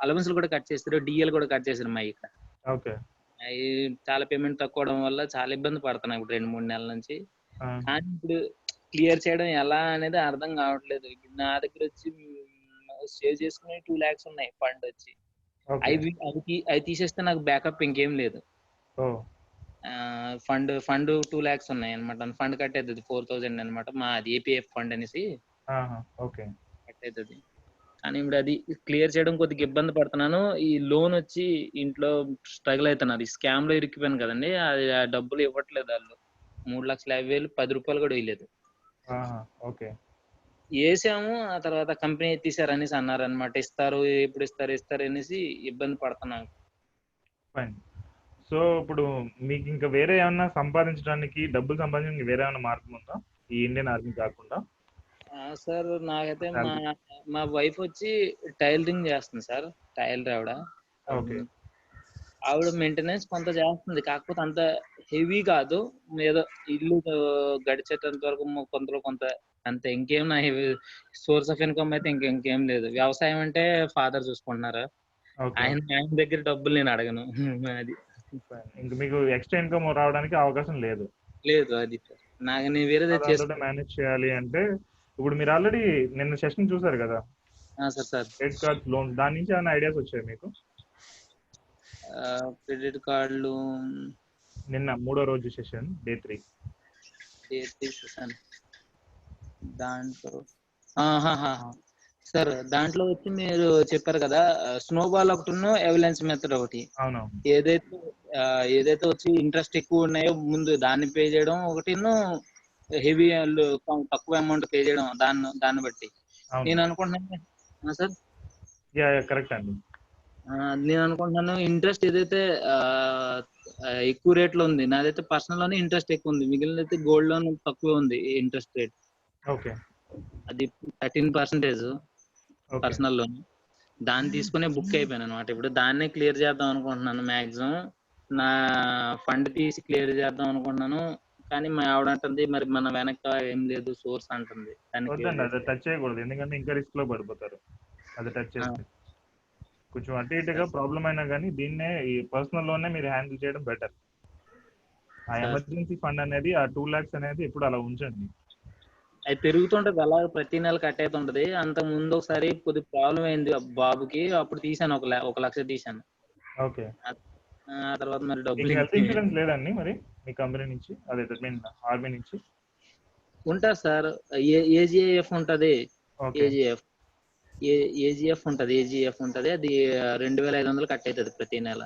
అలవెన్స్లు కూడా కట్ చేస్తారు, డిఎల్ కూడా కట్ చేశారు మా ఇక్కడ. ఓకే. అవి చాలా పేమెంట్ తక్కువడం వల్ల చాలా ఇబ్బంది పడుతున్నాం ఇప్పుడు 2-3 నెలల నుంచి. కానీ ఇప్పుడు క్లియర్ చేయడం ఎలా అనేది అర్థం కావట్లేదు. ఇప్పుడు నా దగ్గర వచ్చి సేవ్ చేసుకునే 2 lakhs ఉన్నాయి ఫండ్ వచ్చి, అవి తీసేస్తే నాకు బ్యాకప్ ఇంకేం లేదు. ఫండ్ 2 lakhs ఉన్నాయి అనమాట. ఫండ్ కట్ అవుతుంది 4,000 అనమాట, మా అది ఏపీఎఫ్ ఫండ్ అనేసి కట్ అవుతుంది. కానీ ఇప్పుడు అది క్లియర్ చేయడం కొద్దిగా ఇబ్బంది పడుతున్నాను. ఈ లోన్ వచ్చి ఇంట్లో స్ట్రగుల్ అవుతున్నారు, ఈ స్కామ్ లో ఇరికిపోయాను కదండి, అది ఆ డబ్బులు ఇవ్వట్లేదు వాళ్ళు. 3,50,000 ₹10 కూడా ఇవ్వలేదు. వేసాము, ఆ తర్వాత కంపెనీ ఎత్తేసారు అనేసి అన్నారు అనమాట. ఎప్పుడు ఇస్తారు అనేసి ఇబ్బంది పడుతున్నాను. సో ఇప్పుడు మీకు ఇంకా వేరే ఏమన్నా సంపాదించడానికి, డబ్బులు సంపాదించడానికి వేరే ఏమన్నా మార్గం ఉందా ఈ ఇండియన్ ఆర్మీ కాకుండా? సార్ నాకైతే మా వైఫ్ వచ్చి టైలరింగ్ చేస్తుంది సార్, టైలర్ ఆవిడ. ఆవిడ మెయింటెనెన్స్ కొంత చేస్తుంది, కాకపోతే అంత హెవీ కాదు, ఏదో ఇల్లు గడిచేటంత వరకు కొంత అంతే. ఇంకేం నా సోర్స్ ఆఫ్ ఇన్కమ్ అయితే ఇంకేం లేదు. వ్యవసాయం అంటే ఫాదర్ చూసుకుంటున్నారు, ఆయన దగ్గర డబ్బులు నేను అడగను. అది ఇంకా మీకు ఎక్స్ట్రా ఇన్కమ్ రావడానికి అవకాశం లేదు. అది నాకు నేను వేరేది మేనేజ్ చేయాలి అంటే, ఇప్పుడు మీరు ఆల్రెడీ నిన్న సెషన్ చూసారు కదా సార్, క్రెడిట్ కార్డ్ లోన్, దాని నుంచి ఏమైనా ఐడియాస్ వచ్చాయి మీకు? క్రెడిట్ కార్డులు నిన్న 3వ రోజు సెషన్, డే 3 సెషన్. దాంట్లో సార్ దాంట్లో వచ్చి మీరు చెప్పారు కదా, స్నోబాల్ ఒకటి, అవలాంచ్ మెథడ్ ఒకటి. ఏదైతే వచ్చి ఇంట్రెస్ట్ ఎక్కువ ఉన్నాయో ముందు దాన్ని పే చేయడం ఒకటి, హెవీ తక్కువ అమౌంట్ పే చేయడం దాన్ని బట్టి నేను అనుకుంటున్నాను సార్. యా కరెక్ట్ అండి. నేను అనుకుంటున్నాను ఇంట్రెస్ట్ ఏదైతే ఎక్కువ రేట్ లో ఉంది, నాదైతే పర్సనల్ లోనే ఇంట్రెస్ట్ ఎక్కువ ఉంది, మిగిలినైతే గోల్డ్ లోన్ తక్కువ ఉంది ఇంట్రెస్ట్ రేట్. ఓకే. అది 13% ఓకే. Personal loan. దాన్ని తీసుకునే బుక్ అయిపోయాను అనమాట. ఇప్పుడు దాన్నే క్లియర్ చేద్దాం అనుకుంటున్నాను మాక్సిమం. నా ఫండ్ తీసి క్లియర్ చేద్దాం అనుకుంటున్నాను. కానీ మా ఆవిడ అంటుంది మరి మన వెనక ఏం లేదు సోర్స్ అంటుంది. వద్దండి, అది టచ్ చేయకూడదు, ఎందుకంటే ఇంకా రిస్క్ లో పడిపోతారు అది టచ్ చేస్తే. కొంచెం అటు ఇటుగా ప్రాబ్లం అయినా కానీ దీన్నే ఈ పర్సనల్ లోనే మీరు హ్యాండిల్ చేయడం బెటర్. ఆ ఎమర్జెన్సీ ఫండ్ అనేది ఆ 2 lakhs అనేది ఎప్పుడు అలా ఉంచండి. అది పెరుగుతుంటది, అలా ప్రతి నెల కట్ అవుతుంటది. అంత ముందు ఒకసారి కొద్ది ప్రాబ్లం అయింది బాబుకి, అప్పుడు తీసాను 1,00,000 తీసాను. ఓకే. ఆ తర్వాత మరి డబ్బులు హెల్త్ ఇన్సూరెన్స్ లేదండి మరి మీ కంపెనీ నుంచి, అదే మీన్ ఆర్మీ నుంచి? ఉంటుంది సార్, ఏజీఎఫ్ ఉంటది. ఏజీఎఫ్ ఉంటది, అది 2,500 కట్ అవుతుంది ప్రతి నెల.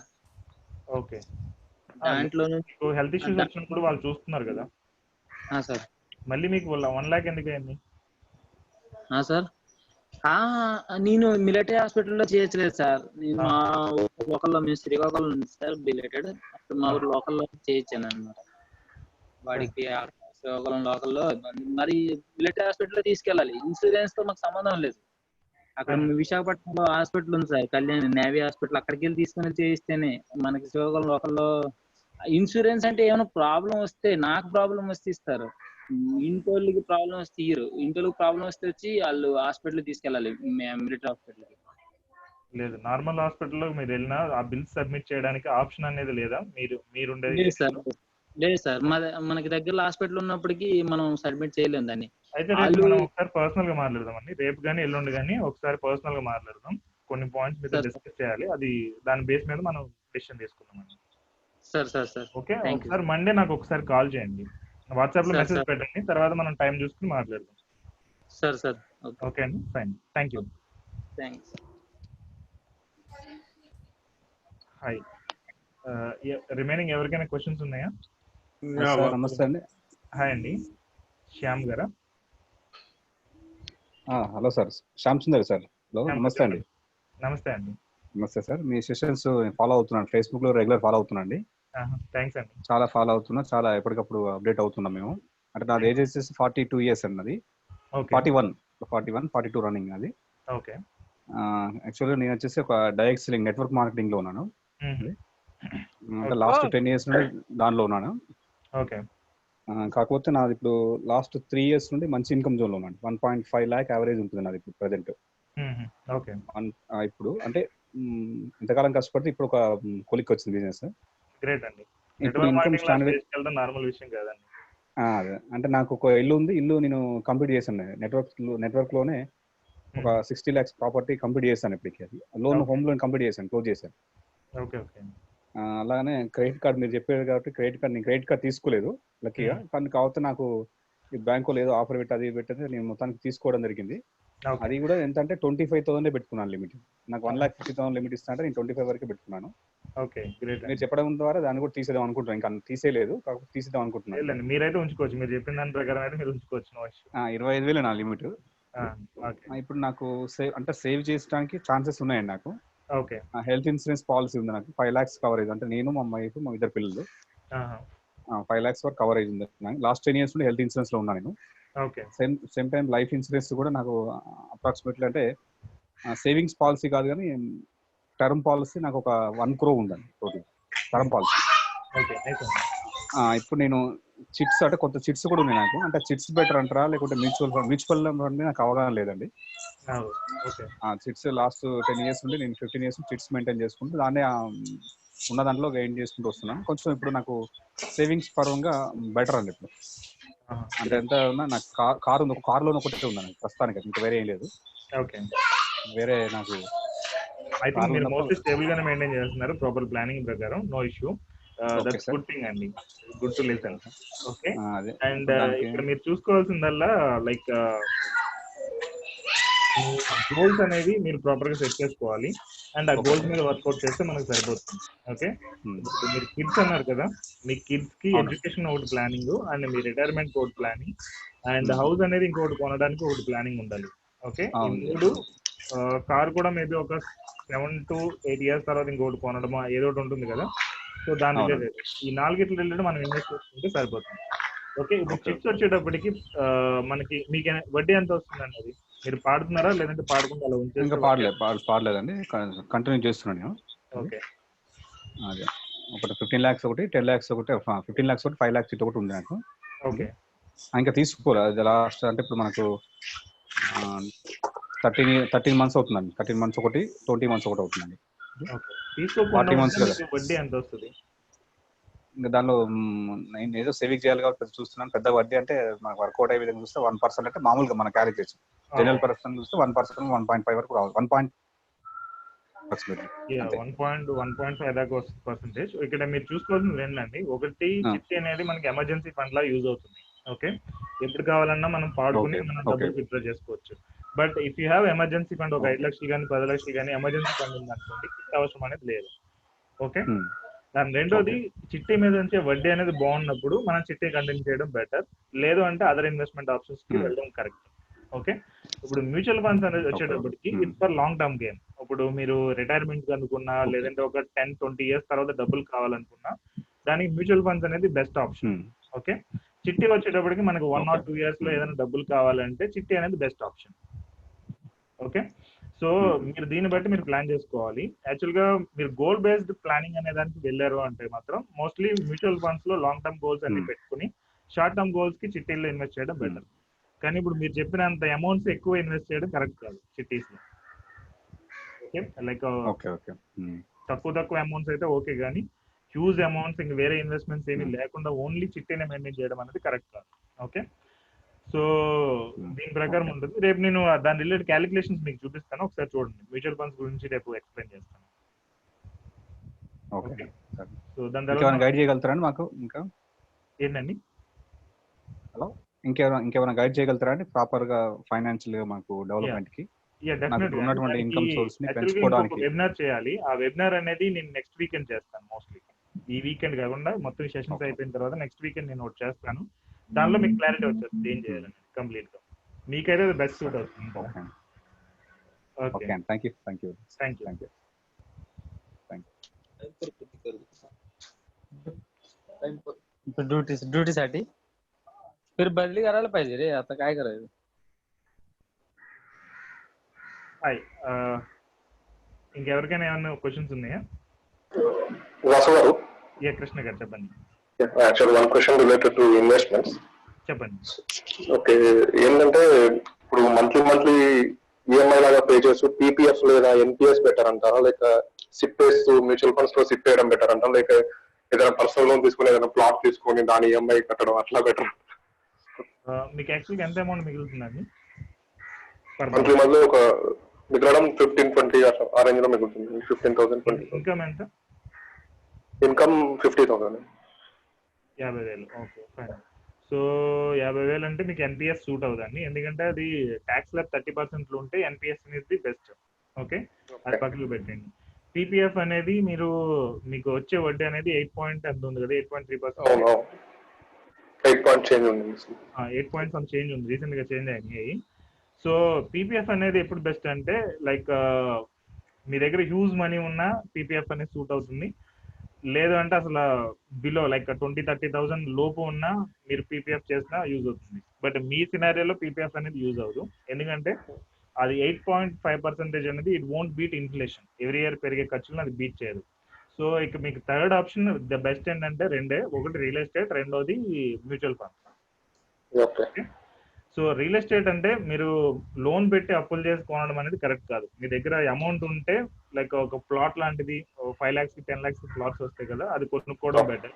ఓకే. దాంట్లో హెల్త్ ఇష్యూస్ వచ్చినప్పుడు వాళ్ళు చూస్తున్నారు కదా సార్. మళ్ళీ మీకు 1 lakh ఎందుకు అయింది సార్? నేను మిలిటరీ హాస్పిటల్లో చేయట్లేదు సార్. నేను మా లోకల్లో, మేము శ్రీకాకుళం ఉంది సార్ బిలేటెడ్, మా ఊరు లోకల్లో చేయించాను అనమాట. వాడికి శ్రీకాకుళం లోకల్లో మరి మిలిటరీ హాస్పిటల్లో తీసుకెళ్ళాలి, ఇన్సూరెన్స్ తో మాకు సంబంధం లేదు. అక్కడ విశాఖపట్నంలో హాస్పిటల్ ఉంది సార్, కళ్యాణి నేవీ హాస్పిటల్, అక్కడికి వెళ్ళి తీసుకుని చేయిస్తేనే మనకి శ్రీకాకుళం లోకల్లో ఇన్సూరెన్స్ అంటే ఏమైనా ప్రాబ్లం వస్తే, నాకు ప్రాబ్లం వస్తే ఇస్తారు, ఇంటోళ్ళకి ప్రాబ్లం వస్తే ఇయ్యరు. ఇంటోళ్ళకి ప్రాబ్లం వస్తే వచ్చి వాళ్ళు హాస్పిటల్ తీసుకెళ్ళాలి, మిలిటరీ హాస్పిటల్. లేదు, నార్మల్ హాస్పిటల్లో మీరు వెళ్ళినా ఆ బిల్స్ సబ్మిట్ చేయడానికి ఆప్షన్ అనేది లేదా? మీరుండేది లేదు సార్, మనకి దగ్గరలో హాస్పిటల్ ఉన్నప్పటికీ మనం సబ్మిట్ చేయలేం దాన్ని. అయితే రేపు మనం ఒకసారి పర్సనల్ గా మాట్లాడదామండి, రేపు కానీ ఎల్లుండి కానీ ఒకసారి పర్సనల్ గా మాట్లాడదాం. కొన్ని పాయింట్స్ మీద డిస్కస్ చేయాలి, అది దాని బేస్ మీద మనం డిసిషన్ తీసుకుందామండి. Sir okay. ఒకసారి మండే నాకు ఒకసారి కాల్ చేయండి, వాట్సాప్ లో మెసేజ్ పెట్టండి, తర్వాత మనం టైం చూసుకుని మాట్లాడదాం. సార్ ఓకే అండి, fine, thank you. Thanks. Hi, remaining ఎవరికైనా క్వశ్చన్స్ ఉన్నాయా? నమస్తే అండి. హాయ్ అండి, శ్యామ్ గారా? Hello sir, Shyam Sundar sir. Hello, నమస్తే అండి. నమస్తే అండి. నమస్తే సార్, మీ సెషన్స్ ఫాలో అవుతున్నాను, ఫేస్బుక్ లో రెగ్యులర్ ఫాలో అవుతున్నాండి. థ్యాంక్స్ అండి. చాలా ఫాలో అవుతున్నా, చాలా ఎప్పటికప్పుడు అప్డేట్ అవుతున్నాం మేము. అంటే నాది ఏజ్ వచ్చేసి 42 years అండి, అది 41, 42 రన్నింగ్ అది. ఓకే. యాక్చువల్గా నేను వచ్చేసి ఒక డైరెక్ట్ నెట్వర్క్ మార్కెటింగ్ లో ఉన్నాను. అంటే లాస్ట్ 10 years నుండి దానిలో ఉన్నాను. ఓకే. కాకపోతే నాది ఇప్పుడు లాస్ట్ 3 years నుండి మంచి ఇన్కమ్ జోన్ లో ఉన్నాను. 1.5 lakh యావరేజ్ ఉంటుంది నాది ఇప్పుడు ప్రెసెంట్. ఓకే. ఇప్పుడు అంటే ఇంతకాలం కష్టపడితే ఇప్పుడు ఒక కొలిక్ వచ్చింది బిజినెస్. గ్రేట్ అండి. ఇప్పుడు ఇన్కమ్ స్టాండర్డ్ నార్మల్ విషయం కాదండి. అదే అంటే నాకు ఒక ఇల్లు ఉంది, ఇల్లు నేను కంప్లీట్ చేశాను నెట్వర్క్ లోనే ఒక 60 lakhs ప్రాపర్టీ కంప్లీట్ చేశాను ఇప్పటికి. అది లోన్, హోమ్ లోన్ కంప్లీట్ చేశాను, క్లోజ్ చేశాను. ఓకే. అలానే క్రెడిట్ కార్డ్ మీరు చెప్పారు కాబట్టి నేను క్రెడిట్ కార్డ్ తీసుకోలేదు లక్కీగా. కానీ కాకపోతే నాకు ఈ బ్యాంకులో ఏదో ఆఫర్ పెట్టేది నేను మొత్తానికి తీసుకోవడం జరిగింది. అది కూడా ఎంత అంటే 25,000 పెట్టుకున్నాను లిమిట్. నాకు 1,50,000 లిమిట్ ఇస్తా అంటే నేను 25 వరకే పెట్టుకున్నాను. Okay, great. మీరు చెప్పడం ద్వారా దాన్ని కూడా తీసేద్దాం అనుకుంటున్నాను, ఇంకా తీసేయలేదు, కాకపోతే తీసేద్దాం అనుకుంటున్నాను. మీరైతే ఉంచుకోవచ్చు, మీరు చెప్పిన దాని ప్రకారం అయితే మీరు ఉంచుకోవచ్చు. 25,000 నా లిమిట్. ఇప్పుడు నాకు సేవ్ చేయడానికి ఛాన్సెస్ ఉన్నాయండి నాకు. ఓకే. హెల్త్ ఇన్సూరెన్స్ పాలసీ ఉంది నాకు, 5 lakhs కవరేజ్. అంటే నేను, మా వైఫ్, మా ఇద్దరు పిల్లలు 5 lakhs వరకు కవరేజ్ ఉంది. లాస్ట్ 10 years నుండి హెల్త్ ఇన్సూరెన్స్ లో ఉన్నాను నేను. Okay. Same time life insurance కూడా నాకు అప్రాక్సిమేట్లీ అంటే సేవింగ్స్ పాలసీ కాదు కానీ టర్మ్ పాలసీ నాకు ఒక 1 crore ఉందండి టోటల్ టర్మ్ పాలసీ. ఇప్పుడు నేను చిట్స్ అంటే కొంత చిట్స్ కూడా ఉన్నాయి నాకు. అంటే చిట్స్ బెటర్ అంటారా లేకుంటే మ్యూచువల్ నాకు అవగాహన లేదండి. చిట్స్ లాస్ట్ 10 years నుండి నేను 15 years చిట్స్ మెయింటైన్ చేసుకుంటూ దాన్ని ఉన్న దాంట్లో గెయిన్ చేసుకుంటూ వస్తున్నాను. కొంచెం ఇప్పుడు నాకు సేవింగ్స్ పరంగా బెటర్ అండి ఇప్పుడు. అంటే ఎంత ఉన్నా నాకు కారు ఉంది, ఒక కారులో ఒకటే ఉందండి ప్రస్తుతానికి, ఇంకా వేరే ఏం లేదు. ఓకే. వేరే నాకు ఐ థింక్ మీరు మోస్ట్లీ స్టేబుల్ గానే మెయింటైన్ చేస్తున్నారు ప్రాపర్ ప్లానింగ్ ప్రకారం. No issue, that's good thing అండి, good to listen. Okay. And ఇక్కడ మీరు చూసుకోవాల్సిందల్లా లైక్ గోల్స్ అనేది మీరు ప్రాపర్ గా సెట్ చేసుకోవాలి, అండ్ ఆ గోల్స్ మీద వర్కౌట్ చేస్తే మనకు సరిపోతుంది. ఓకే. మీరు కిడ్స్ అన్నారు కదా, మీ కిడ్స్ కి ఎడ్యుకేషన్ ఒకటి ప్లానింగ్, అండ్ మీ రిటైర్మెంట్ ఒకటి ప్లానింగ్, అండ్ హౌస్ అనేది ఇంకొకటి కొనడానికి ఒకటి ప్లానింగ్ ఉండాలి. ఓకే. ఈ 3 కార్ కూడా మేబీ ఒక 7 to 8 years తర్వాత ఇంకోటి కొనడమా ఏదో ఒకటి ఉంటుంది కదా. సో దాని రిలేటెడ్ ఈ 4 రిలేటెడ్ మనం ఇన్వెస్ట్ చేసుకుంటే సరిపోతుంది. ఓకే, ఇప్పుడు చిట్స్ వచ్చేటప్పటికి మనకి మీకు వడ్డీ ఎంత వస్తుందండి? అది మీరు పాడుతున్నారా లేదంటే పాడకుండా అలా ఉంటే? ఇంకా పాడలేదండి, కంటిన్యూ చేస్తున్నాను నేను. ఓకే, అదే ఒకటి 15 lakhs ఒకటి, 10 lakhs ఒకటి, 15 lakhs ఒకటి, 5 lakhs ఒకటి ఉంది నాకు. ఓకే, ఇంకా తీసుకోలేదు. అది లాస్ట్ అంటే ఇప్పుడు మనకు 13 months అవుతుందండి. 13 months ఒకటి, 20 months ఒకటి అవుతుందండి. 40 months కదా. వడ్డీ ఎంత వస్తుంది? ఇంకా దానిలో నేను ఏదో సేవింగ్ చేయాలి కాబట్టి చూస్తున్నాను. పెద్ద వడ్డీ అంటే మనకు వర్కౌట్ అయ్యే విధంగా చూస్తే 1% అంటే మామూలుగా మన క్యాలిక్యులేషన్ జనరల్ పర్సన్ చూస్తే 1%, 1.5 వరకు రావాలి. 1.5 దాకా వస్తుంది పర్సెంటేజ్. ఇక్కడ మీరు చూసుకోవాల్సింది ఏంటండి, ఒకటి చిట్టి అనేది మనకి ఎమర్జెన్సీ ఫండ్ లా యూజ్ అవుతుంది. ఓకే, ఎప్పుడు కావాలన్నా మనం పాడుకుని మనం డబ్బులు విత్డ్రా చేసుకోవచ్చు. But if you have emergency fund, ఒక 5 లక్షలు కానీ 10 లక్షలు కానీ ఎమర్జెన్సీ ఫండ్ ఉంది అనుకోండి, అవసరం అనేది లేదు. ఓకే, దాని రెండోది చిట్టి మీద వచ్చే వడ్డీ అనేది బాగున్నప్పుడు మనం చిట్టి కంటిన్యూ చేయడం బెటర్. లేదు అంటే అదర్ ఇన్వెస్ట్మెంట్ ఆప్షన్స్ కి వెళ్ళడం కరెక్ట్. ఓకే, ఇప్పుడు మ్యూచువల్ ఫండ్స్ అనేది వచ్చేటప్పటికి it's for long term game. ఇప్పుడు మీరు రిటైర్మెంట్ అనుకున్నా లేదంటే ఒక 10-20 years తర్వాత డబ్బులు కావాలనుకున్నా దానికి మ్యూచువల్ ఫండ్స్ అనేది బెస్ట్ ఆప్షన్. ఓకే, చిట్టి వచ్చేటప్పటికి మనకు 1 or 2 years లో ఏదైనా డబ్బులు కావాలంటే చిట్టి అనేది బెస్ట్ ఆప్షన్. ఓకే, సో మీరు దీన్ని బట్టి మీరు ప్లాన్ చేసుకోవాలి. యాక్చువల్ గా మీరు గోల్ బేస్డ్ ప్లానింగ్ అనే దానికి వెళ్ళారు అంటే మాత్రం మోస్ట్లీ మ్యూచువల్ ఫండ్స్ లో లాంగ్ టర్మ్ గోల్స్ అన్ని పెట్టుకుని షార్ట్ టర్మ్ గోల్స్ కి చిట్టీల్లో ఇన్వెస్ట్ చేయడం బెటర్. కానీ ఇప్పుడు మీరు చెప్పినంత అమౌంట్స్ ఎక్కువ ఇన్వెస్ట్ చేయడం కరెక్ట్ కాదు చిట్టీస్ లో. ఓకే, లైక్ తక్కువ అమౌంట్స్ అయితే ఓకే, కానీ హ్యూజ్ అమౌంట్స్ ఇంక వేరే ఇన్వెస్ట్మెంట్స్ ఏమీ లేకుండా ఓన్లీ చిట్టీనే మెయింటైన్ చేయడం అనేది కరెక్ట్ కాదు. ఓకే, సో దీని ప్రకారం ఉంటుంది. రేపు నేను దాని రిలేటెడ్ క్యాలిక్యులేషన్స్ మీకు చూపిస్తాను, ఒకసారి చూడండి. మ్యూచువల్ ఫండ్స్ గురించి రేపు ఎక్స్ప్లెయిన్ చేస్తాను. ఓకే, సో దాని తర్వాత గైడ్ చేయగలుగుతారండి మాకు? ఇంకా ఏంటండి? హలో, ఇంకెవరైనా గైడ్ చేయగలుగుతారా అండి ప్రాపర్ గా ఫైనాన్షియల్ గా మాకు డెవలప్మెంట్ కి? ఉన్నటువంటి ఇన్కమ్ సోర్స్ ని పెంచుకోవడానికి వెబినార్ చేయాలి. ఆ వెబినార్ అనేది నేను నెక్స్ట్ వీకెండ్ చేస్తాను. మోస్ట్లీ ఈ వీకెండ్ కాకుండా మొత్తం సెషన్స్ అయిపోయిన తర్వాత నెక్స్ట్ వీకెండ్ నేను ఒకటి చేస్తాను. దానిలో మీకు క్లారిటీ వచ్చేస్తుంది ఏం చేయాలని కంప్లీట్ గా. మీకైతే బెస్ట్ సూట్ అవుతుంది. Okay, thank you. ड्युटीसाठी फिर बदली करायला पाहिजे रे, आता काय करायचं? హాయ్, ఇంకెవరికైనా ఏమైనా క్వశ్చన్స్ ఉన్నాయా? వాసు గారు. కృష్ణ గారు చెప్పండి. Actual one question related to investments. చెప్పండి. ఓకే, ఏంటంటే ఇప్పుడు మంత్లీ ఈఎంఐ లాగా పే చేస్తూ పీపీఎఫ్ లేదా ఎన్పిఎస్ బెటర్ అంటారా, లేక సిప్ వేస్తూ మ్యూచువల్ ఫండ్స్ లో సిప్ వేయడం బెటర్ అంటారా, లేక ఏదైనా పర్సనల్ లోన్ తీసుకుని ఏదైనా ప్లాట్ తీసుకొని దాని ఈఎంఐ కట్టడం అట్లా బెటర్? మీకు యాక్చువల్గా ఎంత అమౌంట్ మిగులుతుందండి? మంత్లీ ఒక మిగలడం 15-20 ఆ రేంజ్ లో మిగులుతుంది. 15,000. ఇన్కమ్ ఎంత? ఇన్కమ్ 50,000. 50,000. Okay, fine. సో 50,000 అంటే మీకు ఎన్పిఎస్ సూట్ అవుతుంది. ఎందుకంటే అది ట్యాక్స్ ల్యాబ్ 30% ఉంటే ఎన్పిఎస్ అనేది బెస్ట్. ఓకే, అది పక్కకు పెట్టండి. పీపీఎఫ్ అనేది మీకు వచ్చే వడ్డీ అనేది 8 ఎంత ఉంది కదా, 8.3%. 8 పాయింట్ చేంజ్ ఉంది. 8 పాయింట్ సమ్ చేంజ్ ఉంది, రీసెంట్ గా చేంజ్ అయ్యాయి. సో పీపీఎఫ్ అనేది ఎప్పుడు బెస్ట్ అంటే లైక్ మీ దగ్గర హ్యూజ్ మనీ ఉన్నా పీపీఎఫ్ అనేది సూట్ అవుతుంది. లేదు అంటే అసలు బిలో లైక్ 20-30,000 లోపు ఉన్నా మీరు పీపీఎఫ్ చేసినా యూజ్ అవుతుంది. బట్ మీ సినారియోలో పీపీఎఫ్ అనేది యూజ్ అవ్వదు. ఎందుకంటే అది 8.5% అనేది it won't beat inflation. Every year పెరిగే ఖర్చులను అది బీట్ చేయదు. సో ఇక మీకు థర్డ్ ఆప్షన్ ద బెస్ట్ ఏంటంటే రెండే, ఒకటి రియల్ ఎస్టేట్, రెండోది mutual funds. So real estate అంటే మీరు లోన్ పెట్టి అప్పులు చేసి కొనడం అనేది కరెక్ట్ కాదు. మీ దగ్గర అమౌంట్ ఉంటే లైక్ ఒక ప్లాట్ లాంటిది 5 lakhs 10 lakhs ప్లాట్స్ వస్తాయి కదా, అది కొనుక్కోవడం బెటర్.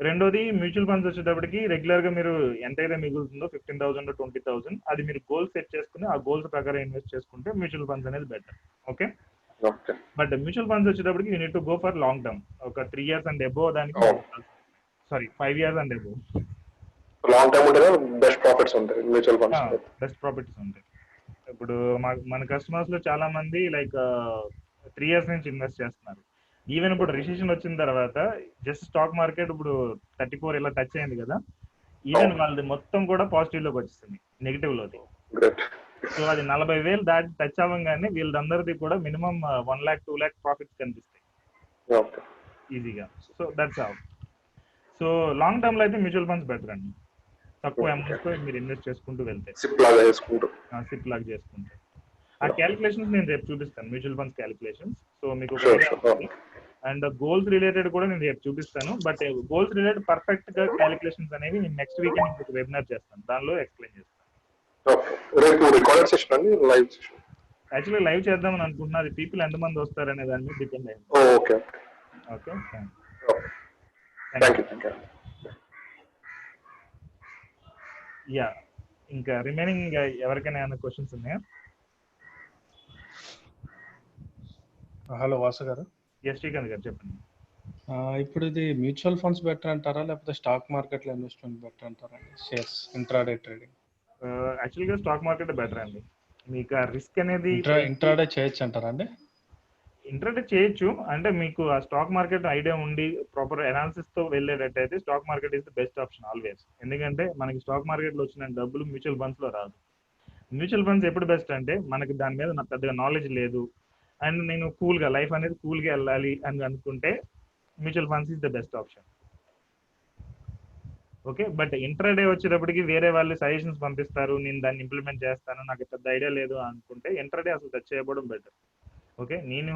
రెండోది మ్యూచువల్ ఫండ్స్ వచ్చేటప్పటికి రెగ్యులర్ గా మీరు ఎంతైతే మిగులుతుందో 15,000 to 20,000 అది మీరు గోల్స్ సెట్ చేసుకుని ఆ గోల్స్ ప్రకారం ఇన్వెస్ట్ చేసుకుంటే మ్యూచువల్ ఫండ్స్ అనేది better. Okay, but mutual funds వచ్చేటప్పటికి you need to go for long term. ఒక 3 years అండ్ అబోవ్ దానికి 5 years and above long term ఉంటేనే బెస్ట్ ప్రాఫిట్స్ ఉంటాయి మ్యూచువల్ ఫండ్స్. బెస్ట్ ప్రాఫిట్స్ ఉంటాయి. ఇప్పుడు మన కస్టమర్స్ లో చాలా మంది లైక్ 3 years నుంచి ఇన్వెస్ట్ చేస్తున్నారు. ఈవెన్ ఇప్పుడు రిసెషన్ వచ్చిన తర్వాత జస్ట్ స్టాక్ మార్కెట్ ఇప్పుడు 34 ఇలా టచ్ అయింది కదా, ఈవెన్ వాళ్ళది మొత్తం కూడా పాజిటివ్ లోకి వచ్చింది, నెగిటివ్ లోది. సో అది 40,000 దాటి టచ్ అవ్వగానే వీళ్ళందరిది కూడా మినిమం 1 lakh 2 lakh ప్రాఫిట్స్ కనిపిస్తాయి ఈజీగా. So that's how. So long term లో అయితే మ్యూచువల్ ఫండ్స్ బెటర్ అండి, తక్కువ అమౌంట్ తో మీరు ఇన్వెస్ట్ చేసుకుంటూ వెళ్తే సిప్ లాగా చేసుకుంటే. ఆ క్యాలిక్యులేషన్స్ నేను రేపు చూపిస్తాను, మ్యూచువల్ ఫండ్స్ క్యాలిక్యులేషన్స్. సో మీకు అండ్ గోల్స్ రిలేటెడ్ కూడా నేను రేపు చూపిస్తాను. బట్ గోల్స్ రిలేటెడ్ పర్ఫెక్ట్ గా క్యాలిక్యులేషన్స్ అనేవి నేను నెక్స్ట్ వీకెండ్ ఇంకొక వెబినార్ చేస్తాను, దానిలో ఎక్స్ప్లెయిన్ చేస్తాను. యాక్చువల్లీ లైవ్ చేద్దామని అనుకుంటున్నా, అది పీపుల్ ఎంతమంది వస్తారనే దాని మీద డిపెండ్ అయింది. Okay, yeah. ఇంకా రిమైనింగ్ ఎవరికైనా ఏమైనా క్వశ్చన్స్ ఉన్నాయా? హలో వాసు గారు. ఎస్ శ్రీకాంత్ గారు చెప్పండి. ఇప్పుడు ఇది మ్యూచువల్ ఫండ్స్ బెటర్ అంటారా లేకపోతే స్టాక్ మార్కెట్ లో ఇన్వెస్ట్మెంట్ బెటర్ అంటారా? Shares intraday trading. యాక్చువల్గా స్టాక్ మార్కెట్ బెటర్ అండి, మీకు ఆ రిస్క్ అనేది ఇంట్రాడే చేయొచ్చు అంటారా అండి? ఇంట్రాడే చేయొచ్చు, అంటే మీకు ఆ స్టాక్ మార్కెట్ ఐడియా ఉండి ప్రాపర్ అనాలిసిస్ తో వెళ్ళేటట్టయితే stock market is the best option always. ఎందుకంటే మనకి స్టాక్ మార్కెట్ లో వచ్చిన డబ్బులు మ్యూచువల్ ఫండ్స్ లో రాదు. మ్యూచువల్ ఫండ్స్ ఎప్పుడు బెస్ట్ అంటే మనకి దాని మీద నాకు పెద్దగా నాలెడ్జ్ లేదు అండ్ నేను కూల్గా లైఫ్ అనేది కూల్గా వెళ్ళాలి అని అనుకుంటే mutual funds is the best option. Okay, but intraday వచ్చేటప్పటికి వేరే వాళ్ళు సజెషన్స్ పంపిస్తారు, నేను దాన్ని ఇంప్లిమెంట్ చేస్తాను, నాకు పెద్ద ఐడియా లేదు అనుకుంటే ఇంట్రాడే అసలు టచ్ చేయకపోవడం బెటర్. ఓకే, నేను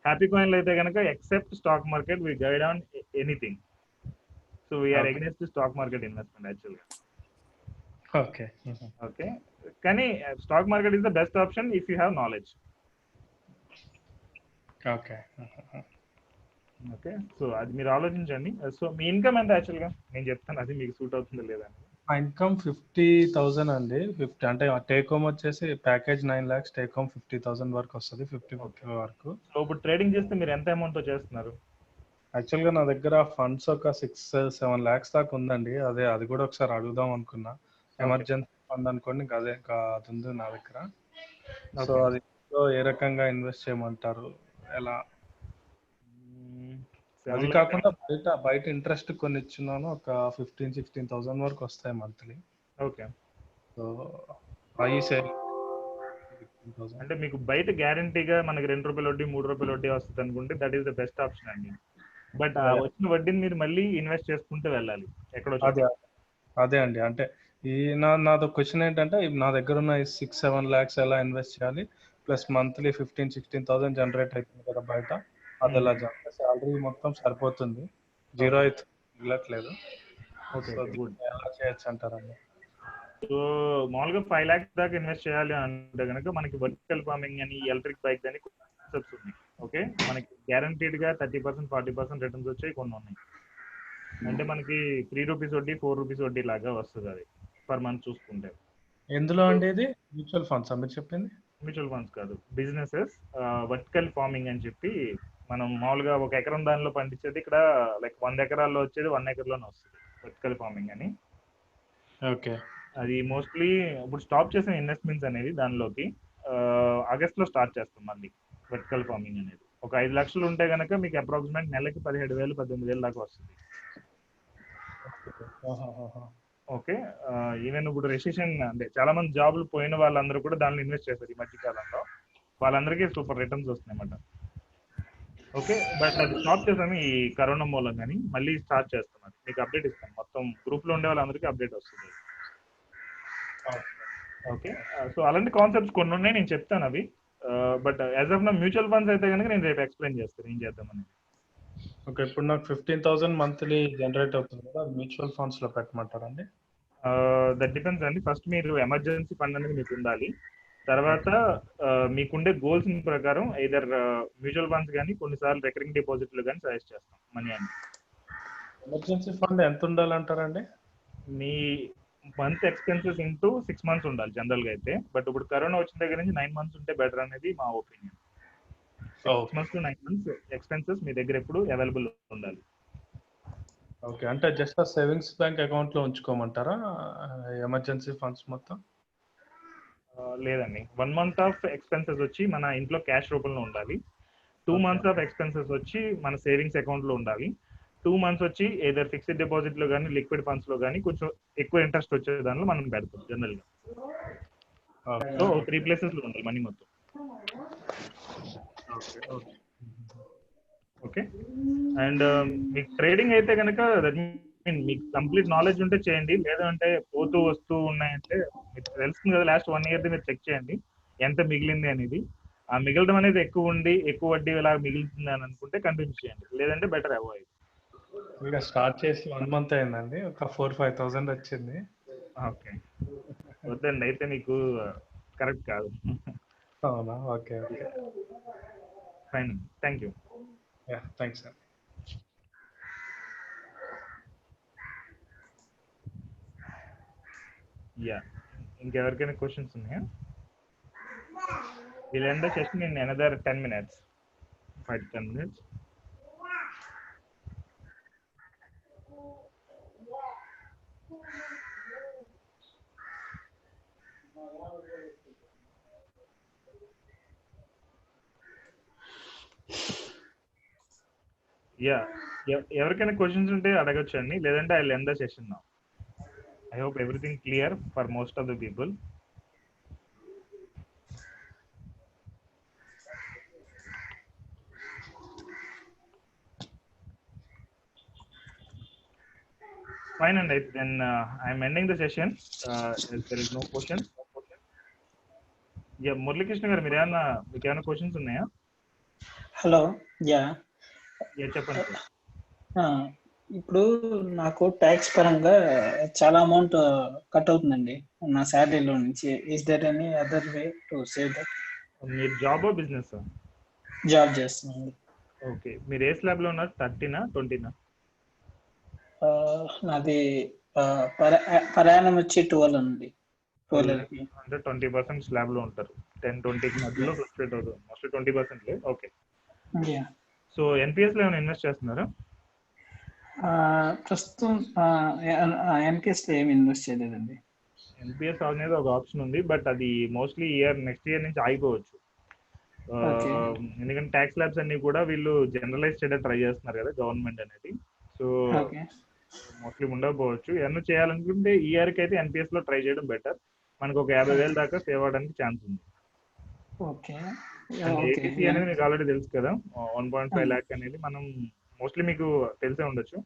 హ్యాపీ కాయిన్లో అయితే కనుక except stock market we guide on anything. So we are against stock market investment యాక్చువల్గా. ఓకే ఓకే, కానీ stock market is the best option if you have knowledge. Okay okay, so అది మీరు ఆలోచించండి. సో మీ ఇన్కమ్ ఎంత యాక్చువల్గా నేను చెప్తాను, అది మీకు సూట్ అవుతుందో లేదా. మా ఇన్కమ్ 50,000 అండి. 50 అంటే టేక్ హోమ్ వచ్చేసి ప్యాకేజ్ 9 lakhs, టేక్ హోమ్ 50,000 వరకు వస్తుంది, 50 వరకు. సో ఇప్పుడు ట్రేడింగ్ చేస్తే మీరు ఎంత అమౌంట్ తో చేస్తున్నారు? యాక్చువల్గా నా దగ్గర ఫండ్స్ ఒక 6-7 lakhs దాకా ఉందండి. అది కూడా ఒకసారి అడుగుదాం అనుకున్నా. ఎమర్జెన్సీ ఫండ్ అనుకోండి, అది ఉంది నా దగ్గర. సో అది ఏ రకంగా ఇన్వెస్ట్ చేయమంటారు, ఎలా? అది కాకుండా బయట ఇంట్రెస్ట్ కొన్ని ఇచ్చున్నాను, ఒక 15,000-16,000 వరకు వస్తాయి మంత్లీ. ఓకే, సో అంటే మీకు బయట గ్యారంటీగా మనకి ₹2 వడ్డీ ₹3 వడ్డీ వస్తుంది అనుకుంటే that is the best option అండి. బట్ ఆ వచ్చిన వడ్డీని మీరు మళ్ళీ ఇన్వెస్ట్ చేసుకుంటూ వెళ్ళాలి ఎక్కడో. అదే అండి, అంటే ఈ నాదో క్వశ్చన్ ఏంటంటే నా దగ్గర ఉన్న 6-7 lakhs ఎలా ఇన్వెస్ట్ చేయాలి, ప్లస్ మంత్లీ 15,000-16,000 జనరేట్ అవుతుంది కదా బయట, అది ఎలా శాలరీ మొత్తం సరిపోతుంది, జీరో అయితే మిగలట్లేదు. ఎలా చేయొచ్చు అంటారండి? సో మామూలుగా 5 lakhs దాకా ఇన్వెస్ట్ చేయాలి అంటే కనుక మనకి వర్టికల్ ఫార్మింగ్ అని, ఎలక్ట్రిక్ బైక్ అని కాన్సెప్ట్స్ ఉన్నాయి. ఓకే, మనకి గ్యారంటీడ్ గా 30% 40% రిటర్న్స్ వచ్చాయి కొన్ని ఉన్నాయి. అంటే మనకి ₹3 వడ్డీ ₹4 వడ్డీ లాగా వస్తుంది అది పర్ మంత్ చూసుకుంటే. ఎందులో అండి ఇది? మ్యూచువల్ ఫండ్స్ మీరు చెప్పింది? మ్యూచువల్ ఫండ్స్ కాదు, బిజినెసెస్. వర్టికల్ ఫార్మింగ్ అని చెప్పి మనం మామూలుగా 1 ఎకరం దానిలో పండించేది ఇక్కడ లైక్ 100 ఎకరాల్లో వచ్చేది 1 acreలోనే వస్తుంది వర్టికల్ ఫార్మింగ్ అని. ఓకే, అది మోస్ట్లీ ఇప్పుడు స్టాప్ చేసిన ఇన్వెస్ట్మెంట్స్ అనేది దానిలోకి ఆగస్ట్ లో స్టార్ట్ చేస్తాం మళ్ళీ వర్టికల్ ఫార్మింగ్ అనేది. ఒక 5 లక్షలు ఉంటే కనుక మీకు అప్రాక్సిమేట్ నెలకి 17,000-18,000 దాకా వస్తుంది. ఓకే, ఈవెన్ ఇప్పుడు రెసిషన్ అంటే చాలా మంది జాబులు పోయిన వాళ్ళందరూ కూడా దానిలో ఇన్వెస్ట్ చేస్తారు ఈ మధ్య కాలంలో, వాళ్ళందరికీ సూపర్ రిటర్న్స్ వస్తున్నాయి అన్నమాట. ఓకే, బట్ అది స్టాప్ చేసాము ఈ కరోనా మూలం, కానీ మళ్ళీ స్టార్ట్ చేస్తున్నాం, మీకు అప్డేట్ ఇస్తాను, మొత్తం గ్రూప్ లో ఉండే వాళ్ళందరికీ అప్డేట్ వస్తుంది. ఓకే, సో అలాంటి కాన్సెప్ట్స్ కొన్ని ఉన్నాయి, నేను చెప్తాను అవి. బట్ యాజ్ ఆఫ్ నా మ్యూచువల్ ఫండ్స్ అయితే కనుక నేను రేపు ఎక్స్ప్లెయిన్ చేస్తాను ఏం చేద్దామని. ఓకే, ఇప్పుడు నాకు 15,000 మంత్లీ జనరేట్ అవుతుంది కదా, మ్యూచువల్ ఫండ్స్ లో పెట్టమంటారండి? దట్ డిపెండ్స్ అండి. ఫస్ట్ మీరు ఎమర్జెన్సీ ఫండ్ అనేది మీకు ఉండాలి. తర్వాత మీకుండే గోల్స్ ప్రకారం ఐదర్ మ్యూచువల్ ఫండ్స్ కానీ కొన్నిసార్లు రికరింగ్ డిపాజిట్లు కానీ సజెస్ట్ చేస్తాం మనీ అని. ఎమర్జెన్సీ ఫండ్ ఎంత ఉండాలంటారండి? మీ మంత్ ఎక్స్పెన్సెస్ ఇంటూ 6 months ఉండాలి జనరల్ గా అయితే. బట్ ఇప్పుడు కరోనా వచ్చిన దగ్గర నుంచి 9 months ఉంటే బెటర్ అనేది మా opinion. 6 months to 9 months expenses మీ దగ్గర ఎప్పుడు అవైలబుల్ ఉండాలి. ఓకే, అంటే జస్ట్ సేవింగ్స్ బ్యాంక్ అకౌంట్ లో ఉంచుకోమంటారా ఎమర్జెన్సీ ఫండ్స్ మొత్తం? లేదండి, 1 month ఆఫ్ ఎక్స్పెన్సెస్ వచ్చి మన ఇంట్లో క్యాష్ రూపంలో ఉండాలి. 2 months ఆఫ్ ఎక్స్పెన్సెస్ వచ్చి మన సేవింగ్స్ అకౌంట్ లో ఉండాలి. 2 months వచ్చి ఏదర్ ఫిక్స్డ్ డిపాజిట్ లో కానీ లిక్విడ్ ఫండ్స్ లో కానీ కొంచెం ఎక్కువ ఇంట్రెస్ట్ వచ్చే దానిలో మనం పెడతాం జనరల్ గా. సో 3 places లో ఉండాలి మనీ మొత్తం. ఓకే. అండ్ మీకు ట్రేడింగ్ అయితే కనుక మీకు కంప్లీట్ నాలెడ్జ్ ఉంటే చేయండి, లేదంటే పోతూ వస్తూ ఉన్నాయంటే మీకు తెలుస్తుంది కదా, లాస్ట్ 1 year మీరు చెక్ చేయండి ఎంత మిగిలింది అనేది. ఆ మిగలడం అనేది ఎక్కువ ఉండి ఎక్కువ వడ్డీ ఇలా మిగులుతుంది అని అనుకుంటే కంటిన్యూ చేయండి, లేదంటే బెటర్ అవాయిడ్. ఇంకా స్టార్ట్ చేసి 1 month అయిందండి, ఒక 4,000-5,000 వచ్చింది. ఓకే, వద్దండి అయితే మీకు కరెక్ట్ కాదు. అవునా? Okay okay, fine, thank you. Yeah thanks sir. Yeah, ఇంకెవరికైనా క్వశ్చన్స్ ఉన్నాయా? We'll end the session in another 10 minutes. 5 to 10 minutes. Yeah. ఎవరికైనా క్వశ్చన్స్ ఉంటే అడగొచ్చండి, లేదంటే I'll end the session now. I hope everything clear for most of the people. Fine, and then I'm ending the session. If there is no questions. Yeah, Murali Krishna garu, మీకు ఏమైనా క్వశ్చన్స్ ఉన్నాయా? హలో, యా చెప్పండి. ఇప్పుడు నాకు ట్యాక్స్ పరంగా చాలా అమౌంట్ కట్ అవుతుందండి నా శాలరీలో నుంచి. Is there any other way to save that? మీరు జాబ్ బిజినెస్? జాబ్ చేస్తున్నాను. ఓకే, మీరు ఏ స్లాబ్ లో ఉన్నారు? 30నా 20నా? నాది ప్రయాణం వచ్చి 12 అండి. 12 అంటే 20% స్లాబ్ లో ఉంటారు. 10-20 మధ్యలో ఫ్లక్చుయేట్ అవుతుంది, మోస్ట్లీ 20% లేదు. ఓకే, సో ఎన్పిఎస్ లో ఏమైనా ఇన్వెస్ట్ చేస్తున్నారా? ప్రస్తుతం ఎన్పిఎస్ లో ఏమి ఇన్వెస్ట్ చేయలేదండి. ఎన్పిఎస్ అనేది ఒక ఆప్షన్ ఉంది, బట్ అది మోస్ట్లీ నెక్స్ట్ ఇయర్ నుంచి ఆగిపోవచ్చు. ఎందుకంటే ట్యాక్స్ స్లాబ్స్ అన్ని కూడా వీళ్ళు జనరలైజ్ చేయడం ట్రై చేస్తున్నారు కదా గవర్నమెంట్ అనేది. సో మోస్ట్లీ ఉండకపోవచ్చు. ఏమన్నా చేయాలనుకుంటే ఈ ఇయర్ కి అయితే ఎన్పిఎస్ లో ట్రై చేయడం బెటర్. మనకు ఒక 50,000 దాకా సేవ్ అవడానికి ఛాన్స్ ఉంది. ఏపీసీ అనేది మీకు ఆల్రెడీ తెలుసు కదా, 1.5 lakh అనేది మనం మోస్ట్లీ మీకు తెలిసే ఉండొచ్చు,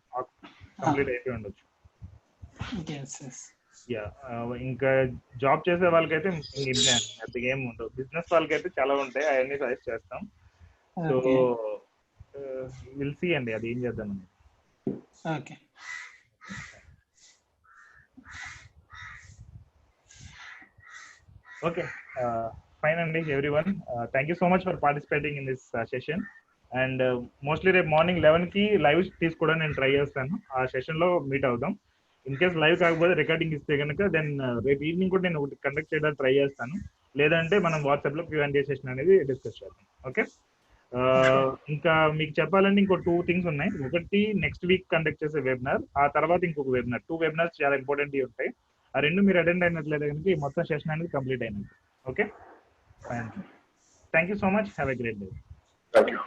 కంప్లీట్ అయిపోయి ఉండొచ్చు. యా, ఇంకా జాబ్ చేసే వాళ్ళకైతే పెద్దగా ఏమి ఉండవు. బిజినెస్ వాళ్ళకైతే చాలా ఉంటాయి, అవన్నీ సజెస్ట్ చేస్తాం. సో విల్ సీ అండి, అది ఏం చేద్దామని. ఓకే, ఓకే, ఫైన్ అండి everyone. Thank you so much for participating in this session. And mostly రేపు మార్నింగ్ 11కి లైవ్ తీసుకోవడం నేను ట్రై చేస్తాను. ఆ సెషన్ లో మీట్ అవుదాం. ఇన్ కేస్ లైవ్ కాకపోతే రికార్డింగ్ ఇస్తే కనుక దెన్ రేపు ఈవినింగ్ కూడా నేను ఒకటి కండక్ట్ చేయడానికి ట్రై చేస్తాను, లేదంటే మనం వాట్సాప్ లో Q&A సెషన్ అనేది డిస్కస్ చేద్దాం. ఓకే, ఇంకా మీకు చెప్పాలంటే ఇంకో 2 things ఉన్నాయి. ఒకటి నెక్స్ట్ వీక్ కండక్ట్ చేసే వెబినార్, ఆ తర్వాత ఇంకొక వెబినార్. 2 webinars చాలా ఇంపార్టెంట్ ఉంటాయి. ఆ 2 మీరు అటెండ్ అయినట్లయితే కనుక ఈ మొత్తం సెషన్ అనేది కంప్లీట్ అయినట్టు. Okay, fine, thank you so much, have a great day. Thank you.